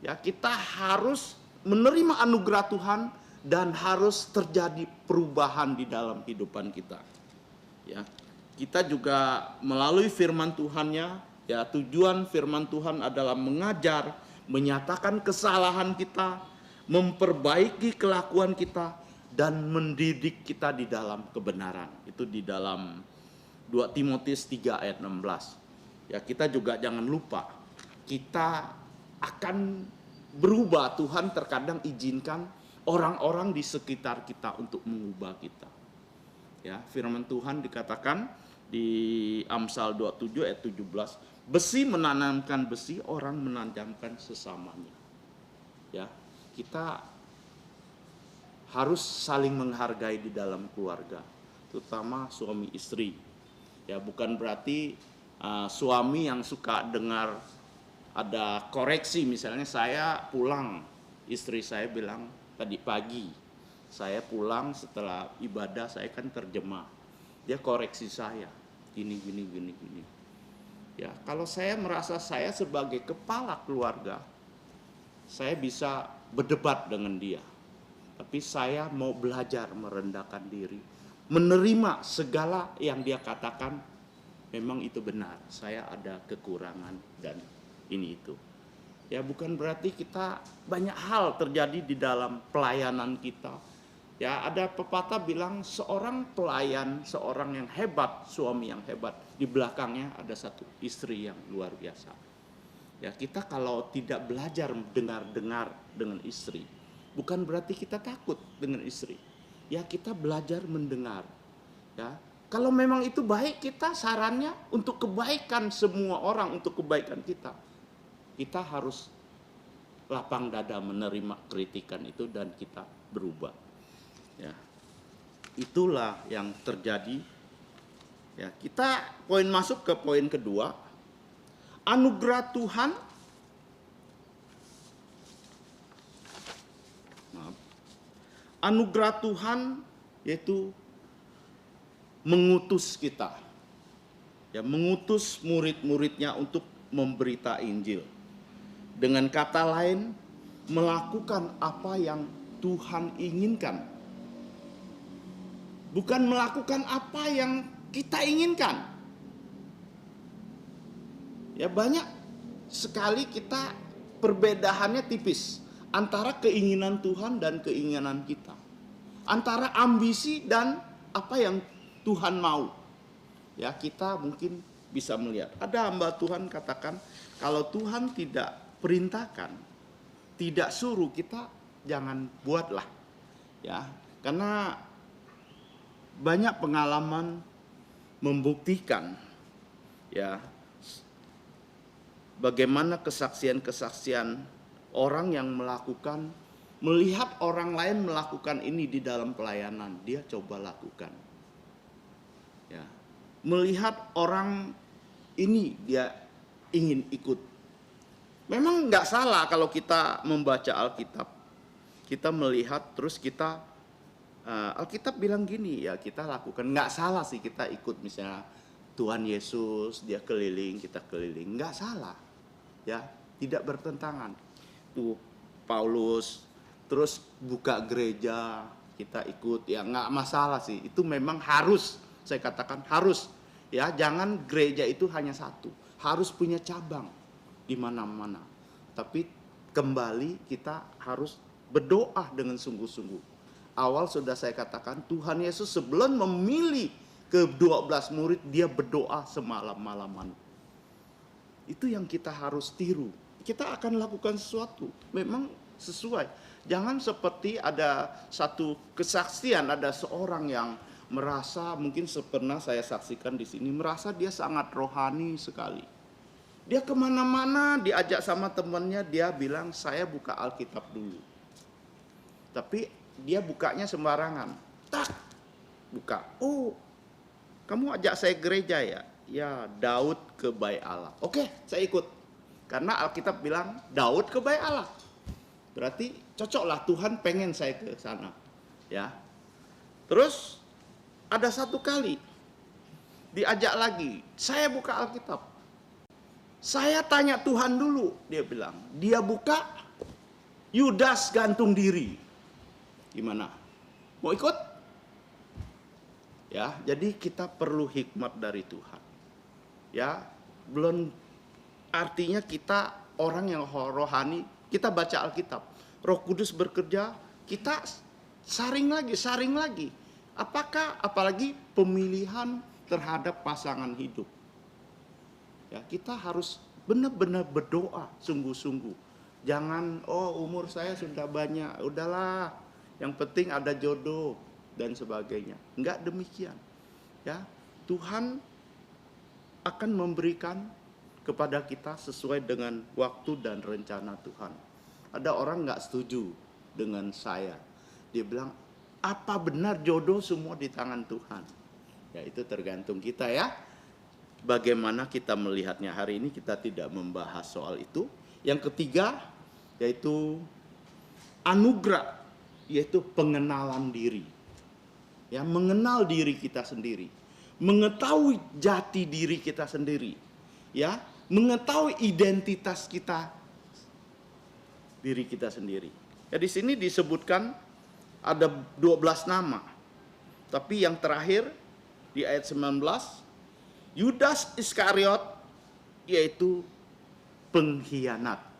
Ya, kita harus menerima anugerah Tuhan dan harus terjadi perubahan di dalam kehidupan kita. Ya, kita juga melalui firman Tuhannya, ya tujuan firman Tuhan adalah mengajar, menyatakan kesalahan kita, memperbaiki kelakuan kita, dan mendidik kita di dalam kebenaran. Itu di dalam 2 Timotius 3 ayat 16. Ya, kita juga jangan lupa, kita akan berubah. Tuhan terkadang izinkan orang-orang di sekitar kita untuk mengubah kita. Ya, firman Tuhan dikatakan di Amsal 27 ayat 17, besi menanamkan besi, orang menanamkan sesamanya. Ya, kita harus saling menghargai di dalam keluarga, terutama suami istri. Ya, bukan berarti suami yang suka dengar ada koreksi, misalnya saya pulang, istri saya bilang tadi pagi, saya pulang setelah ibadah, saya kan terjemah, dia koreksi saya, gini. Ya, kalau saya merasa saya sebagai kepala keluarga, saya bisa berdebat dengan dia. Tapi saya mau belajar merendahkan diri, menerima segala yang dia katakan, memang itu benar, saya ada kekurangan dan ini itu. Ya, bukan berarti kita banyak hal terjadi di dalam pelayanan kita. Ya, ada pepatah bilang seorang pelayan, seorang yang hebat, suami yang hebat, di belakangnya ada satu istri yang luar biasa. Ya, kita kalau tidak belajar dengar-dengar dengan istri, bukan berarti kita takut dengan istri. Ya, kita belajar mendengar. Ya, kalau memang itu baik, kita sarannya untuk kebaikan semua orang, untuk kebaikan kita. Kita harus lapang dada menerima kritikan itu dan kita berubah. Ya, itulah yang terjadi. Ya, kita masuk ke poin kedua. Anugerah Tuhan. Anugerah Tuhan yaitu mengutus kita, ya, mengutus murid-muridnya untuk memberita Injil. Dengan kata lain, melakukan apa yang Tuhan inginkan, bukan melakukan apa yang kita inginkan. Ya, banyak sekali kita perbedaannya tipis antara keinginan Tuhan dan keinginan kita, antara ambisi dan apa yang Tuhan mau. Ya, kita mungkin bisa melihat. Ada hamba Tuhan katakan, kalau Tuhan tidak perintahkan, tidak suruh, kita jangan buatlah. Ya, karena banyak pengalaman membuktikan, ya, bagaimana kesaksian-kesaksian orang yang melihat orang lain melakukan ini di dalam pelayanan, dia coba lakukan. Ya, melihat orang ini dia ingin ikut. Memang nggak salah kalau kita membaca Alkitab, kita melihat terus kita Alkitab bilang gini, ya kita lakukan. Nggak salah sih kita ikut, misalnya Tuhan Yesus dia keliling, kita keliling, nggak salah. Ya, tidak bertentangan. Tuh Paulus terus buka gereja, kita ikut, ya nggak masalah sih. Itu memang harus. Saya katakan harus, ya, jangan gereja itu hanya satu, harus punya cabang di mana-mana. Tapi kembali kita harus berdoa dengan sungguh-sungguh. Awal sudah saya katakan, Tuhan Yesus sebelum memilih ke-12 murid, dia berdoa semalam-malaman. Itu yang kita harus tiru. Kita akan lakukan sesuatu, memang sesuai. Jangan seperti ada satu kesaksian, ada seorang yang merasa, mungkin pernah saya saksikan di sini, merasa dia sangat rohani sekali. Dia kemana-mana diajak sama temannya, dia bilang saya buka Alkitab dulu. Tapi dia bukanya sembarangan. Tak, buka. Oh, kamu ajak saya gereja ya? Ya, Daud ke Bait Allah. Oke, saya ikut. Karena Alkitab bilang Daud ke Bait Allah. Berarti cocoklah, Tuhan pengen saya ke sana. Ya. Terus ada satu kali diajak lagi, saya buka Alkitab. Saya tanya Tuhan dulu, dia bilang. Dia buka, Yudas gantung diri. Gimana? Mau ikut? Ya, jadi kita perlu hikmat dari Tuhan. Ya, belum artinya kita orang yang rohani, kita baca Alkitab. Roh Kudus bekerja, kita saring lagi. Apalagi pemilihan terhadap pasangan hidup. Ya, kita harus benar-benar berdoa sungguh-sungguh. Jangan, umur saya sudah banyak, udahlah. Yang penting ada jodoh dan sebagainya. Enggak demikian. Ya, Tuhan akan memberikan kepada kita sesuai dengan waktu dan rencana Tuhan. Ada orang enggak setuju dengan saya. Dia bilang, apa benar jodoh semua di tangan Tuhan? Ya, itu tergantung kita ya. Bagaimana kita melihatnya. Hari ini kita tidak membahas soal itu. Yang ketiga yaitu anugerah, yaitu pengenalan diri. Ya, mengenal diri kita sendiri, mengetahui jati diri kita sendiri, ya, mengetahui identitas kita, diri kita sendiri. Ya, di sini disebutkan ada 12 nama. Tapi yang terakhir di ayat 19, Yudas Iskariot, yaitu pengkhianat.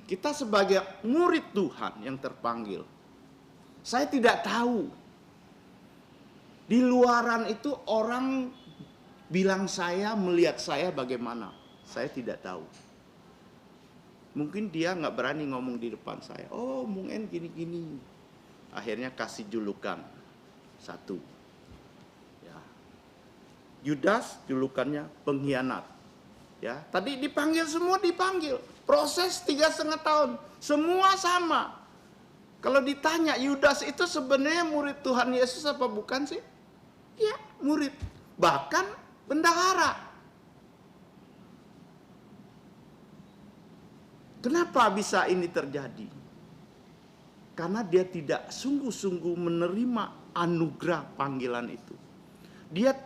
Kita sebagai murid Tuhan yang terpanggil, saya tidak tahu. Di luaran itu orang bilang saya, melihat saya bagaimana. Saya tidak tahu. Mungkin dia nggak berani ngomong di depan saya. Oh, mungkin gini-gini. Akhirnya kasih julukan satu. Ya. Yudas julukannya pengkhianat. Ya, tadi dipanggil semua dipanggil. Proses 3,5 tahun. Semua sama. Kalau ditanya, Yudas itu sebenarnya murid Tuhan Yesus apa bukan sih? Ya, murid. Bahkan bendahara. Kenapa bisa ini terjadi? Karena dia tidak sungguh-sungguh menerima anugerah panggilan itu. Dia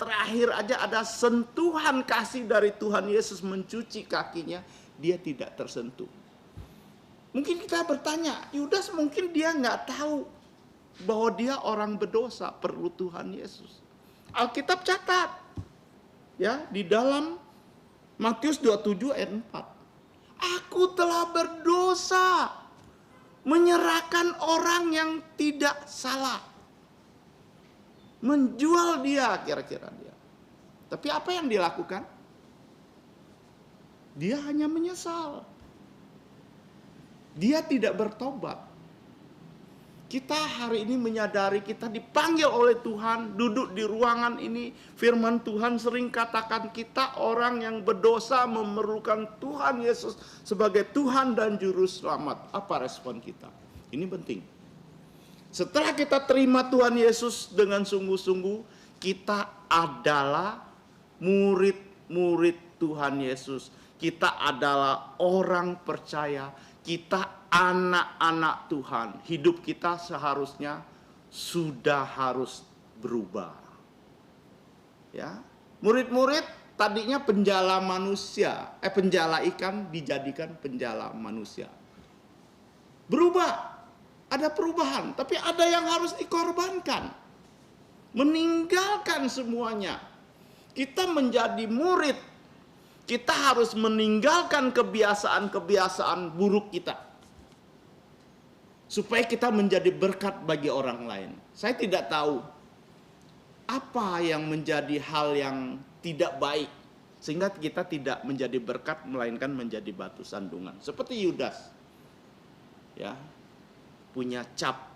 terakhir aja ada sentuhan kasih dari Tuhan Yesus mencuci kakinya, dia tidak tersentuh. Mungkin kita bertanya, Yudas mungkin dia nggak tahu bahwa dia orang berdosa, perlu Tuhan Yesus. Alkitab catat, ya, di dalam Matius 27 ayat 4. Aku telah berdosa, menyerahkan orang yang tidak salah. Menjual dia, kira-kira dia. Tapi apa yang dilakukan? Dia hanya menyesal. Dia tidak bertobat. Kita hari ini menyadari kita dipanggil oleh Tuhan, duduk di ruangan ini. Firman Tuhan sering katakan kita orang yang berdosa memerlukan Tuhan Yesus sebagai Tuhan dan Juru Selamat. Apa respon kita? Ini penting. Setelah kita terima Tuhan Yesus dengan sungguh-sungguh, kita adalah murid-murid Tuhan Yesus. Kita adalah orang percaya, kita anak-anak Tuhan. Hidup kita seharusnya sudah harus berubah. Ya, murid-murid tadinya penjala manusia, penjala ikan dijadikan penjala manusia. Berubah, ada perubahan, tapi ada yang harus dikorbankan. Meninggalkan semuanya. Kita menjadi murid, kita harus meninggalkan kebiasaan-kebiasaan buruk kita. Supaya kita menjadi berkat bagi orang lain. Saya tidak tahu apa yang menjadi hal yang tidak baik. Sehingga kita tidak menjadi berkat, melainkan menjadi batu sandungan. Seperti Yudas. Ya, punya cap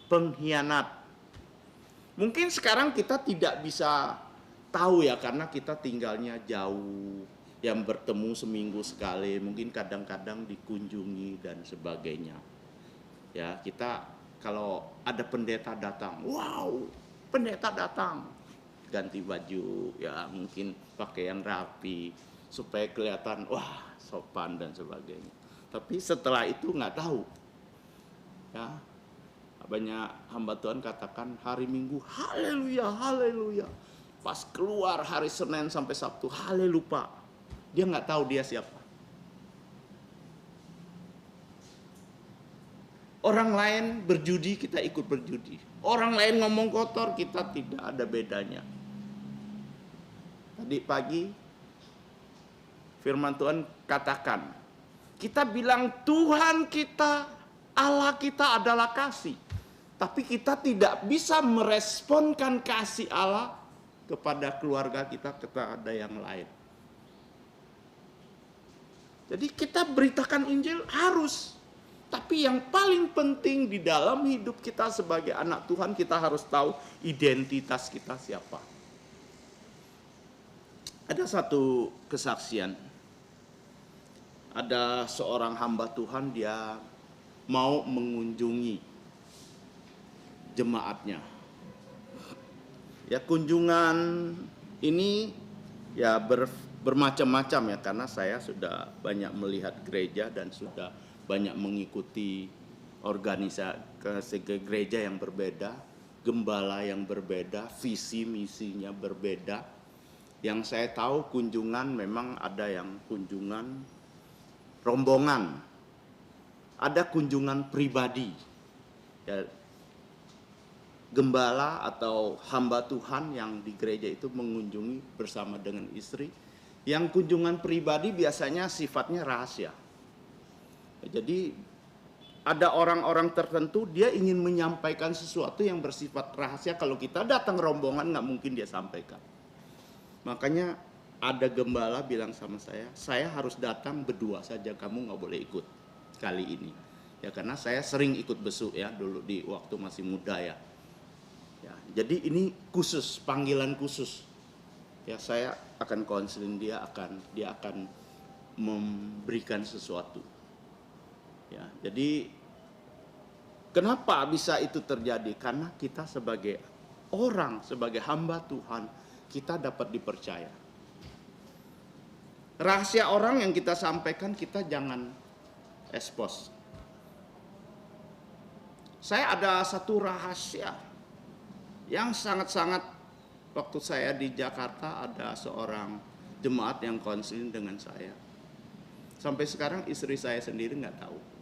pengkhianat. Mungkin sekarang kita tidak bisa tahu ya, karena kita tinggalnya jauh, yang bertemu seminggu sekali, mungkin kadang-kadang dikunjungi dan sebagainya. Ya, kita kalau ada pendeta datang, wow, pendeta datang, ganti baju, ya mungkin pakaian rapi supaya kelihatan wah sopan dan sebagainya. Tapi setelah itu nggak tahu. Ya, banyak hamba Tuhan katakan hari Minggu, haleluya, haleluya. Pas keluar hari Senin sampai Sabtu, haleluya. Dia nggak tahu dia siapa. Orang lain berjudi, kita ikut berjudi. Orang lain ngomong kotor, kita tidak ada bedanya. Tadi pagi firman Tuhan katakan, kita bilang Tuhan kita, Allah kita adalah kasih. Tapi kita tidak bisa meresponkan kasih Allah kepada keluarga kita, kepada yang lain. Jadi kita beritakan Injil harus. Tapi yang paling penting di dalam hidup kita sebagai anak Tuhan, kita harus tahu identitas kita siapa. Ada satu kesaksian. Ada seorang hamba Tuhan, dia mau mengunjungi jemaatnya. Ya, kunjungan ini ya bermacam-macam ya, karena saya sudah banyak melihat gereja dan sudah banyak mengikuti organisasi gereja yang berbeda, gembala yang berbeda, visi misinya berbeda. Yang saya tahu kunjungan memang ada yang kunjungan rombongan, ada kunjungan pribadi. Ya, gembala atau hamba Tuhan yang di gereja itu mengunjungi bersama dengan istri. Yang kunjungan pribadi biasanya sifatnya rahasia. Jadi ada orang-orang tertentu dia ingin menyampaikan sesuatu yang bersifat rahasia. Kalau kita datang rombongan nggak mungkin dia sampaikan. Makanya ada gembala bilang sama saya harus datang berdua saja, kamu nggak boleh ikut kali ini. Ya, karena saya sering ikut besuk ya dulu di waktu masih muda ya. Jadi ini khusus, panggilan khusus. Ya, saya akan konseling dia akan memberikan sesuatu. Ya, jadi kenapa bisa itu terjadi? Karena kita sebagai orang, sebagai hamba Tuhan, kita dapat dipercaya. Rahasia orang yang kita sampaikan kita jangan expose. Saya ada satu rahasia yang sangat-sangat, waktu saya di Jakarta ada seorang jemaat yang konseling dengan saya. Sampai sekarang istri saya sendiri nggak tahu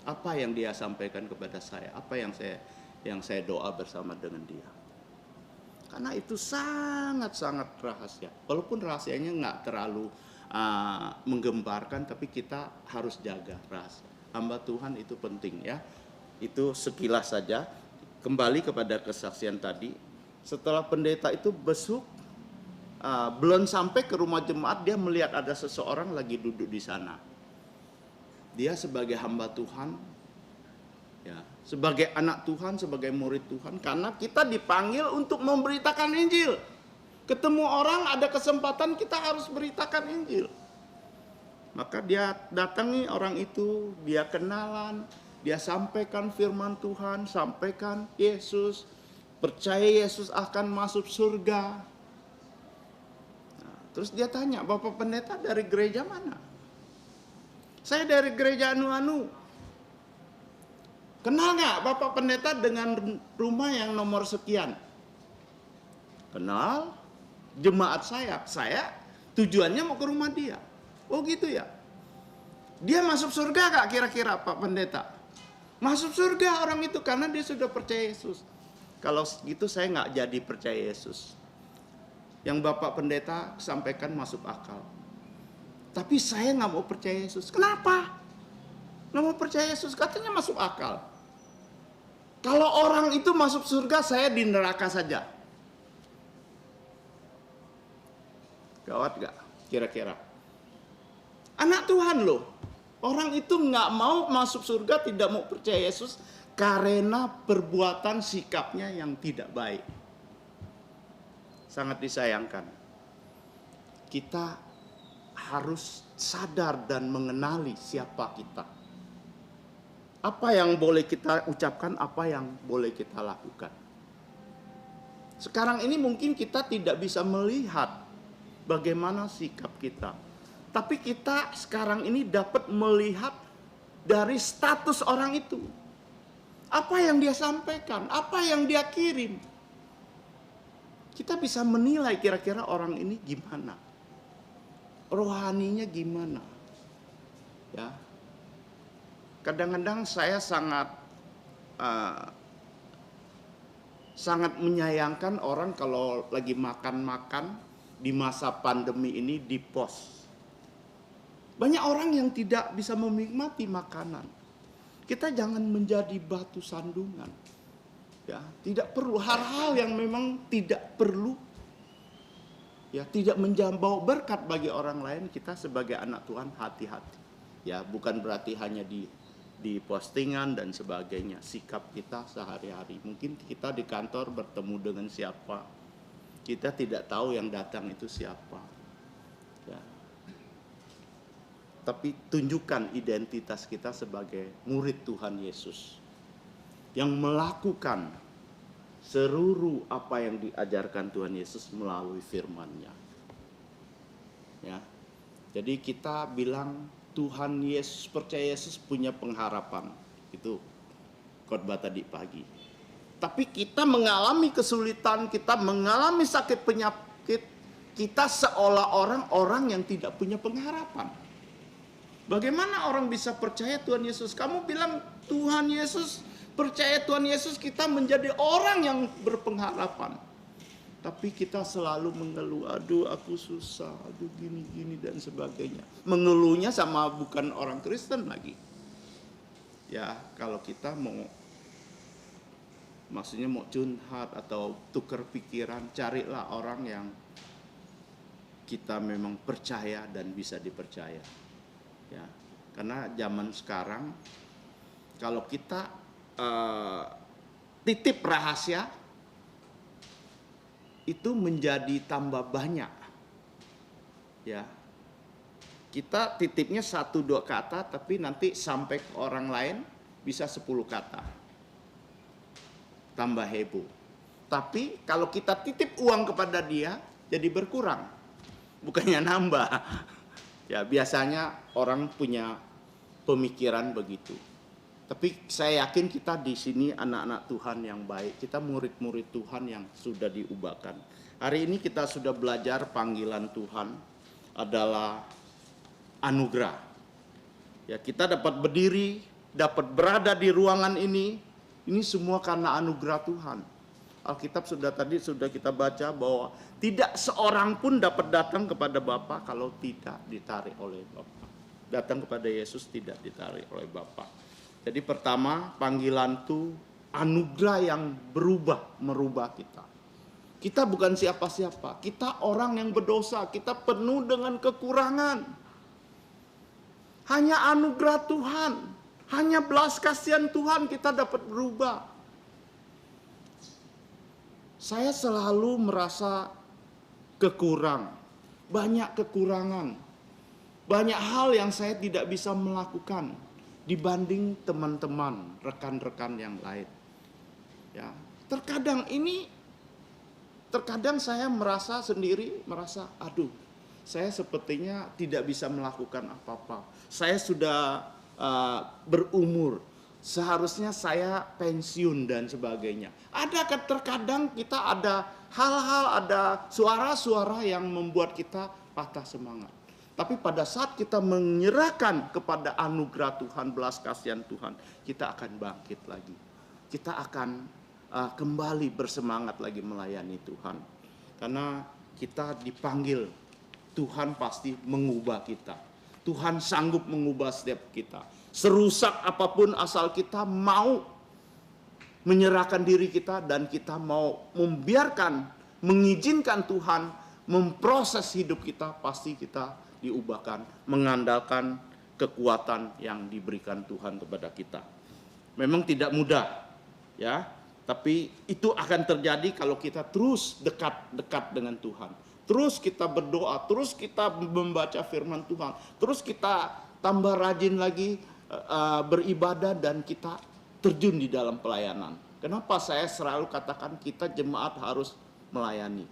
apa yang dia sampaikan kepada saya, apa yang saya doa bersama dengan dia. Karena itu sangat-sangat rahasia. Walaupun rahasianya nggak terlalu menggemparkan, tapi kita harus jaga rahasia. Hamba Tuhan itu penting ya. Itu sekilas saja. Kembali kepada kesaksian tadi. Setelah pendeta itu besuk, belum sampai ke rumah jemaat, dia melihat ada seseorang lagi duduk di sana. Dia sebagai hamba Tuhan, ya, sebagai anak Tuhan, sebagai murid Tuhan, karena kita dipanggil untuk memberitakan Injil. Ketemu orang, ada kesempatan kita harus beritakan Injil. Maka dia datangi orang itu, dia kenalan, dia sampaikan firman Tuhan, sampaikan Yesus, percaya Yesus akan masuk surga. Nah, terus dia tanya, Bapak Pendeta dari gereja mana? Saya dari gereja anu-anu. Kenal nggak Bapak Pendeta dengan rumah yang nomor sekian? Kenal. Jemaat saya tujuannya mau ke rumah dia. Oh gitu ya. Dia masuk surga nggak kira-kira Pak Pendeta? Masuk surga orang itu karena dia sudah percaya Yesus. Kalau gitu saya nggak jadi percaya Yesus. Yang Bapak Pendeta sampaikan masuk akal. Tapi saya nggak mau percaya Yesus. Kenapa? Nggak mau percaya Yesus, katanya masuk akal. Kalau orang itu masuk surga, saya di neraka saja. Gawat gak kira-kira? Anak Tuhan loh. Orang itu nggak mau masuk surga, tidak mau percaya Yesus karena perbuatan sikapnya yang tidak baik. Sangat disayangkan. Kita harus sadar dan mengenali siapa kita. Apa yang boleh kita ucapkan, apa yang boleh kita lakukan. Sekarang ini mungkin kita tidak bisa melihat bagaimana sikap kita. Tapi kita sekarang ini dapat melihat dari status orang itu. Apa yang dia sampaikan, apa yang dia kirim. Kita bisa menilai kira-kira orang ini gimana. Rohaninya gimana. Ya. Kadang-kadang saya sangat uh, sangat menyayangkan orang kalau lagi makan-makan di masa pandemi ini di pos. Banyak orang yang tidak bisa menikmati makanan. Kita jangan menjadi batu sandungan. Ya, tidak perlu hal-hal yang memang tidak perlu. Ya, tidak menjambau berkat bagi orang lain. Kita sebagai anak Tuhan hati-hati. Ya, bukan berarti hanya di postingan dan sebagainya. Sikap kita sehari-hari. Mungkin kita di kantor bertemu dengan siapa. Kita tidak tahu yang datang itu siapa. Ya. Tapi tunjukkan identitas kita sebagai murid Tuhan Yesus yang melakukan seluruh apa yang diajarkan Tuhan Yesus melalui firman-Nya. Ya. Jadi kita bilang Tuhan Yesus, percaya Yesus punya pengharapan. Itu khotbah tadi pagi. Tapi kita mengalami kesulitan, kita mengalami sakit penyakit, kita seolah orang yang tidak punya pengharapan. Bagaimana orang bisa percaya Tuhan Yesus? Kamu bilang Tuhan Yesus, percaya Tuhan Yesus, kita menjadi orang yang berpengharapan. Tapi kita selalu mengeluh, aduh aku susah, aduh gini dan sebagainya. Mengeluhnya sama bukan orang Kristen lagi. Ya, kalau kita maksudnya mau curhat atau tukar pikiran, carilah orang yang kita memang percaya dan bisa dipercaya. Ya, karena zaman sekarang kalau kita titip rahasia itu menjadi tambah banyak. Ya, kita titipnya 1-2 kata, tapi nanti sampai ke orang lain bisa 10 kata, tambah heboh. Tapi kalau kita titip uang kepada dia, jadi berkurang, bukannya nambah. Ya, biasanya orang punya pemikiran begitu. Tapi saya yakin kita di sini anak-anak Tuhan yang baik. Kita murid-murid Tuhan yang sudah diubahkan. Hari ini kita sudah belajar panggilan Tuhan adalah anugerah. Ya, kita dapat berdiri, dapat berada di ruangan ini semua karena anugerah Tuhan. Alkitab sudah kita baca bahwa tidak seorang pun dapat datang kepada Bapa kalau tidak ditarik oleh Bapa. Datang kepada Yesus tidak ditarik oleh Bapa. Jadi pertama, panggilan itu anugerah yang merubah kita. Kita bukan siapa-siapa, kita orang yang berdosa, kita penuh dengan kekurangan. Hanya anugerah Tuhan, hanya belas kasihan Tuhan kita dapat berubah. Saya selalu merasa banyak kekurangan. Banyak hal yang saya tidak bisa melakukan dibanding teman-teman, rekan-rekan yang lain. Ya, terkadang saya merasa aduh, saya sepertinya tidak bisa melakukan apa-apa. Saya sudah berumur, seharusnya saya pensiun dan sebagainya. Terkadang kita ada hal-hal, ada suara-suara yang membuat kita patah semangat. Tapi pada saat kita menyerahkan kepada anugerah Tuhan, belas kasihan Tuhan, kita akan bangkit lagi. Kita akan kembali bersemangat lagi melayani Tuhan. Karena kita dipanggil, Tuhan pasti mengubah kita. Tuhan sanggup mengubah setiap kita. Serusak apapun asal kita mau menyerahkan diri kita dan kita mau mengizinkan Tuhan memproses hidup kita, pasti kita diubahkan, mengandalkan kekuatan yang diberikan Tuhan kepada kita. Memang tidak mudah, ya, tapi itu akan terjadi kalau kita terus dekat dengan Tuhan. Terus kita berdoa, terus kita membaca firman Tuhan, terus kita tambah rajin lagi beribadah dan kita terjun di dalam pelayanan. Kenapa saya selalu katakan kita jemaat harus melayani?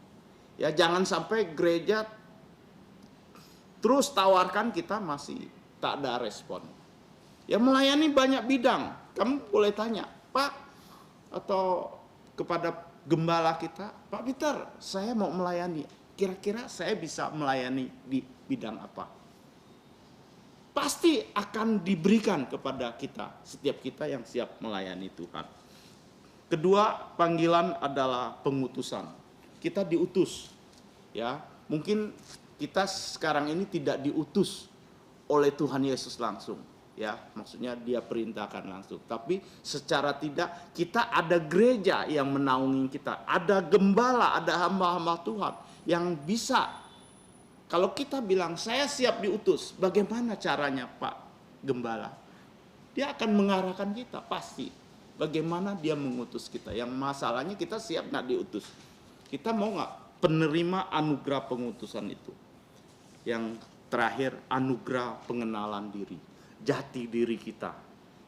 Ya, jangan sampai gereja terus tawarkan kita masih tak ada respon. Ya, melayani banyak bidang. Kamu boleh tanya, Pak, atau kepada gembala kita, Pak Peter, saya mau melayani. Kira-kira saya bisa melayani di bidang apa? pasti akan diberikan kepada kita, setiap kita yang siap melayani Tuhan. Kedua, panggilan adalah pengutusan. Kita diutus, ya. Mungkin kita sekarang ini tidak diutus oleh Tuhan Yesus langsung, ya. Maksudnya dia perintahkan langsung. Tapi secara tidak, kita ada gereja yang menaungi kita, ada gembala, ada hamba-hamba Tuhan yang bisa. Kalau kita bilang, saya siap diutus, bagaimana caranya Pak Gembala? Dia akan mengarahkan kita, pasti. Bagaimana dia mengutus kita. Yang masalahnya kita siap nggak diutus. Kita mau nggak penerima anugerah pengutusan itu. Yang terakhir, anugerah pengenalan diri. Jati diri kita.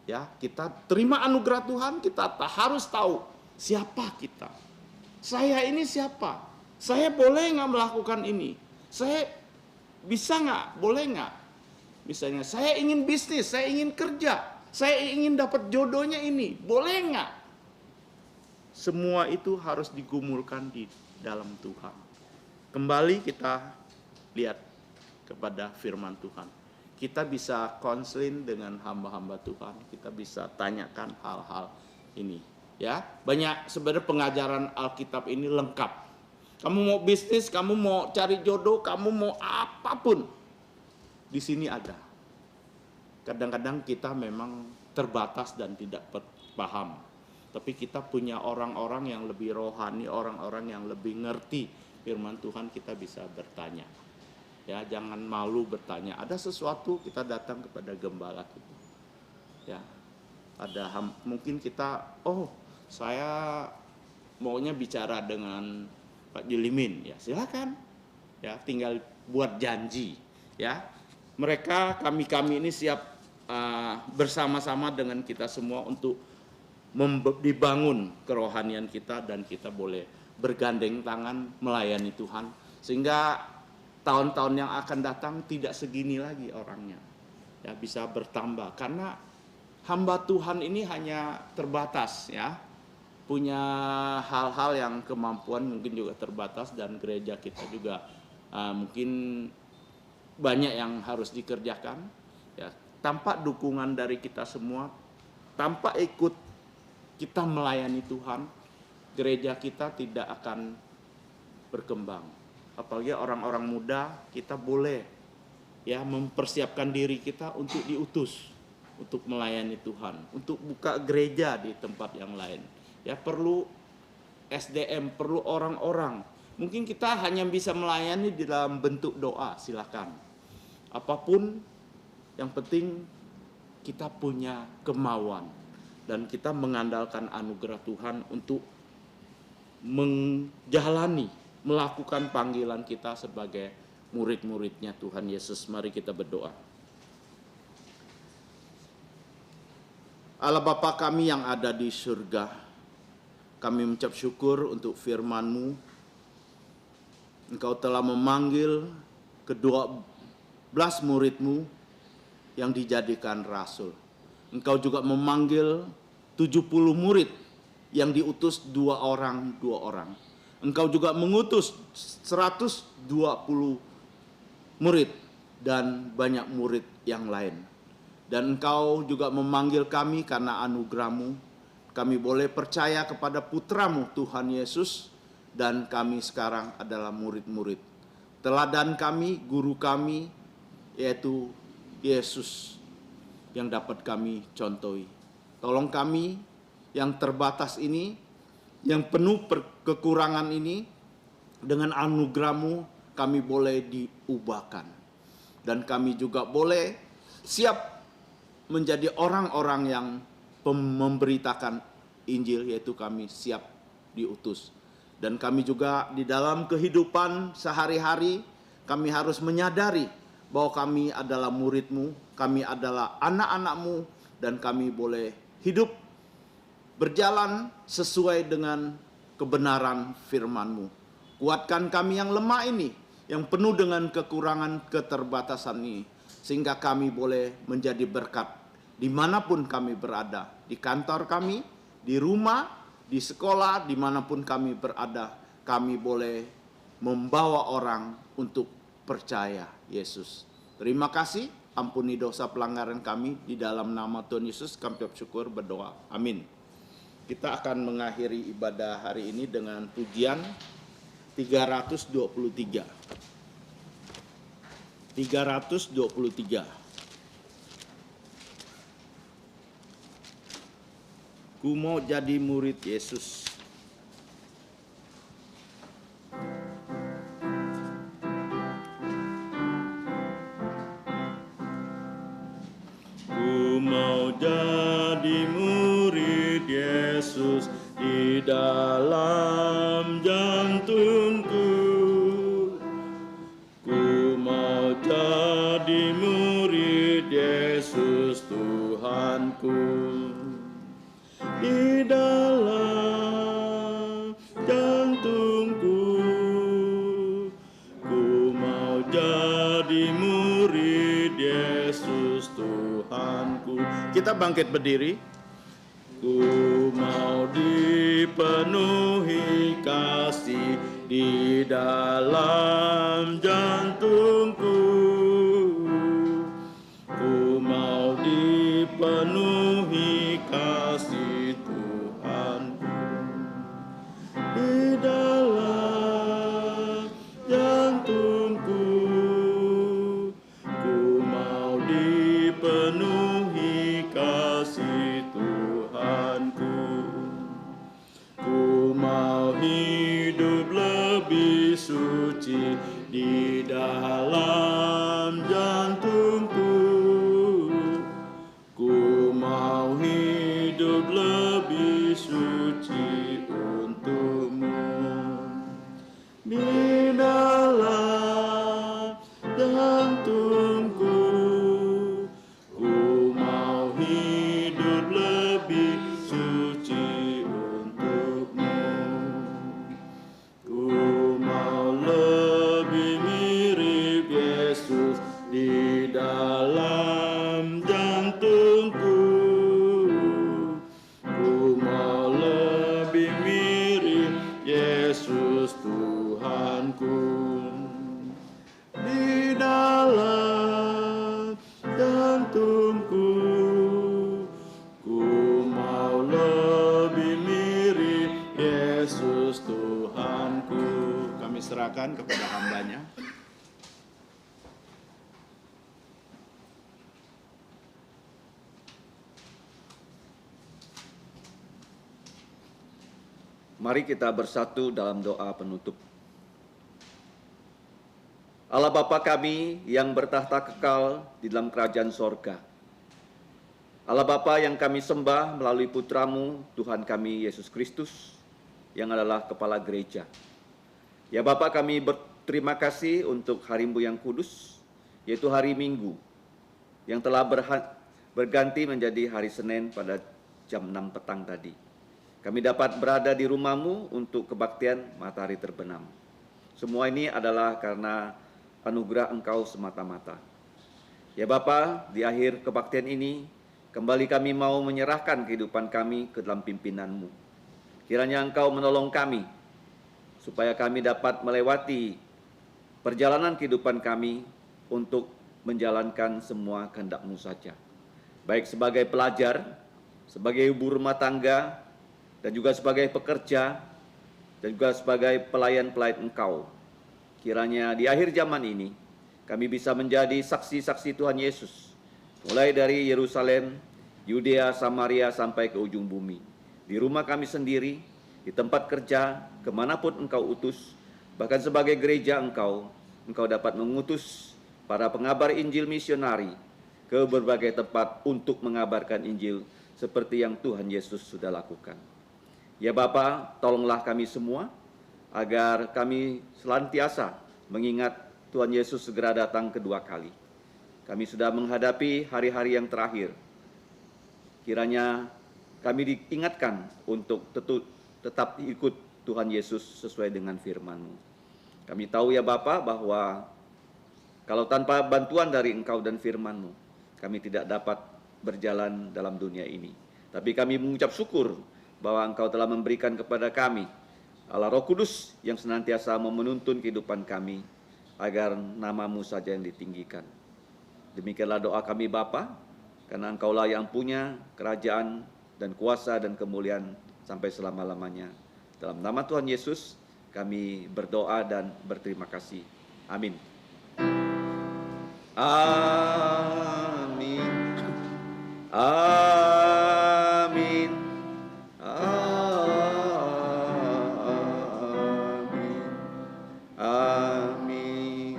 Ya, kita terima anugerah Tuhan, kita harus tahu siapa kita. Saya ini siapa? Saya boleh nggak melakukan ini? Saya bisa nggak? Boleh nggak? Misalnya saya ingin bisnis, saya ingin kerja, saya ingin dapat jodohnya ini. Boleh nggak? Semua itu harus digumulkan di dalam Tuhan. Kembali kita lihat kepada firman Tuhan. Kita bisa konseling dengan hamba-hamba Tuhan. Kita bisa tanyakan hal-hal ini. Ya, banyak sebenarnya pengajaran Alkitab ini lengkap. Kamu mau bisnis, kamu mau cari jodoh, kamu mau apapun, di sini ada. Kadang-kadang kita memang terbatas dan tidak paham. Tapi kita punya orang-orang yang lebih rohani, orang-orang yang lebih ngerti firman Tuhan, kita bisa bertanya. Ya, jangan malu bertanya. Ada sesuatu, kita datang kepada gembala kita. Ya, mungkin kita, saya maunya bicara dengan Pak Julimin, ya silakan, ya tinggal buat janji, ya. Mereka kami ini siap bersama-sama dengan kita semua untuk dibangun kerohanian kita dan kita boleh bergandeng tangan melayani Tuhan sehingga tahun-tahun yang akan datang tidak segini lagi orangnya, ya bisa bertambah karena hamba Tuhan ini hanya terbatas, ya. Punya hal-hal yang kemampuan mungkin juga terbatas dan gereja kita juga mungkin banyak yang harus dikerjakan, ya. Tanpa dukungan dari kita semua, tanpa ikut kita melayani Tuhan, gereja kita tidak akan berkembang. Apalagi orang-orang muda, kita boleh ya mempersiapkan diri kita untuk diutus untuk melayani Tuhan, untuk buka gereja di tempat yang lain. Ya perlu SDM, perlu orang-orang. Mungkin kita hanya bisa melayani di dalam bentuk doa, silakan. Apapun, yang penting kita punya kemauan. Dan kita mengandalkan anugerah Tuhan untuk menjalani, melakukan panggilan kita sebagai murid-muridnya Tuhan Yesus. Mari kita berdoa. Allah Bapa kami yang ada di surga, kami mengucap syukur untuk firman-Mu. Engkau telah memanggil ke-12 murid-Mu yang dijadikan rasul. Engkau juga memanggil 70 murid yang diutus 2 orang. Engkau juga mengutus 120 murid dan banyak murid yang lain. Dan Engkau juga memanggil kami karena anugerah-Mu. Kami boleh percaya kepada putra-Mu Tuhan Yesus dan kami sekarang adalah murid-murid. Teladan kami, guru kami yaitu Yesus yang dapat kami contohi. Tolong kami yang terbatas ini, yang penuh kekurangan ini, dengan anugerah-Mu kami boleh diubahkan. Dan kami juga boleh siap menjadi orang-orang yang memberitakan Injil, yaitu kami siap diutus. Dan kami juga di dalam kehidupan sehari-hari, kami harus menyadari bahwa kami adalah murid-Mu, kami adalah anak-anak-Mu, dan kami boleh hidup berjalan sesuai dengan kebenaran firman-Mu. Kuatkan kami yang lemah ini, yang penuh dengan kekurangan keterbatasan ini, sehingga kami boleh menjadi berkat dimanapun kami berada, di kantor kami, di rumah, di sekolah, dimanapun kami berada, kami boleh membawa orang untuk percaya Yesus. Terima kasih, ampuni dosa pelanggaran kami. Di dalam nama Tuhan Yesus kami ucap syukur berdoa. Amin. Kita akan mengakhiri ibadah hari ini dengan pujian 323. 323. Ku mau jadi murid Yesus. Ku mau jadi murid Yesus di dalam jantungku. Ku mau jadi murid Yesus Tuhanku. Di dalam jantungku, ku mau jadi murid Yesus Tuhanku. Kita bangkit berdiri. Ku mau dipenuhi kasih di dalam jantungku. Ku mau dipenuhi kasih Tuhanku. Di dalam jantungku, ku mau dipenuhi kasih Tuhanku. Ku mau hidup lebih suci di dalam jantungku. Ku mau hidup lebih suci untukmu. Di dalam jantungku, ku mau hidup lebih suci untukmu. Ku mau lebih mirip Yesus di dalam jantungku. Ku mau lebih mirip Yesus Tuhanku. Di dalam jantungku, ku mau lebih mirip Yesus Tuhanku. Kami serahkan kepada hamba-Nya. Mari kita bersatu dalam doa penutup. Allah Bapa kami yang bertahta kekal di dalam kerajaan sorga. Allah Bapa yang kami sembah melalui putramu Tuhan kami Yesus Kristus yang adalah kepala gereja. Ya Bapa, kami berterima kasih untuk hari-Mu yang kudus, yaitu hari Minggu yang telah berganti menjadi hari Senin pada jam 6 petang tadi. Kami dapat berada di rumah-Mu untuk kebaktian matahari terbenam. Semua ini adalah karena anugerah Engkau semata-mata. Ya Bapa, di akhir kebaktian ini, kembali kami mau menyerahkan kehidupan kami ke dalam pimpinan-Mu. Kiranya Engkau menolong kami, supaya kami dapat melewati perjalanan kehidupan kami untuk menjalankan semua kehendak-Mu saja. Baik sebagai pelajar, sebagai ibu rumah tangga, dan juga sebagai pekerja, dan juga sebagai pelayan-pelayan Engkau. Kiranya di akhir zaman ini, kami bisa menjadi saksi-saksi Tuhan Yesus, mulai dari Yerusalem, Yudea, Samaria, sampai ke ujung bumi. Di rumah kami sendiri, di tempat kerja, kemanapun Engkau utus, bahkan sebagai gereja Engkau dapat mengutus para pengabar Injil misionari ke berbagai tempat untuk mengabarkan Injil seperti yang Tuhan Yesus sudah lakukan. Ya Bapa, tolonglah kami semua, agar kami senantiasa mengingat Tuhan Yesus segera datang kedua kali. Kami sudah menghadapi hari-hari yang terakhir. Kiranya kami diingatkan untuk tetap ikut Tuhan Yesus sesuai dengan firman-Mu. Kami tahu ya Bapa bahwa kalau tanpa bantuan dari Engkau dan firman-Mu, kami tidak dapat berjalan dalam dunia ini. Tapi kami mengucap syukur bahwa Engkau telah memberikan kepada kami Allah Roh Kudus yang senantiasa menuntun kehidupan kami, agar nama-Mu saja yang ditinggikan. Demikianlah doa kami Bapa, karena Engkaulah yang punya kerajaan dan kuasa dan kemuliaan sampai selama-lamanya. Dalam nama Tuhan Yesus, kami berdoa dan berterima kasih. Amin. Amin. Amin. Amin. Amin.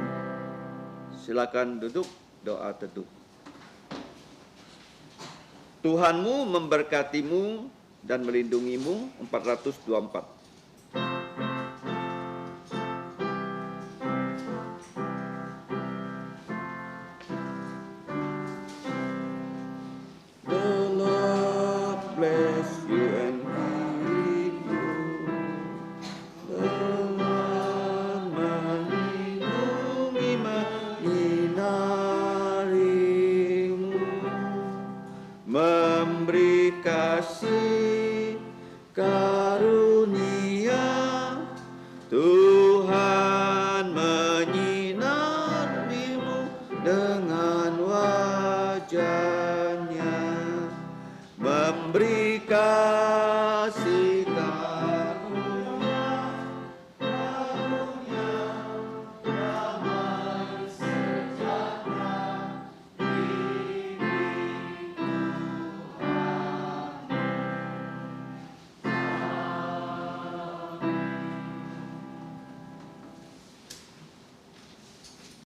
Silakan duduk, doa teduh. Tuhanmu memberkatimu dan melindungimu. 424. The Lord bless you and keep you. The Lord melindungi menyinarimu, memberi kasih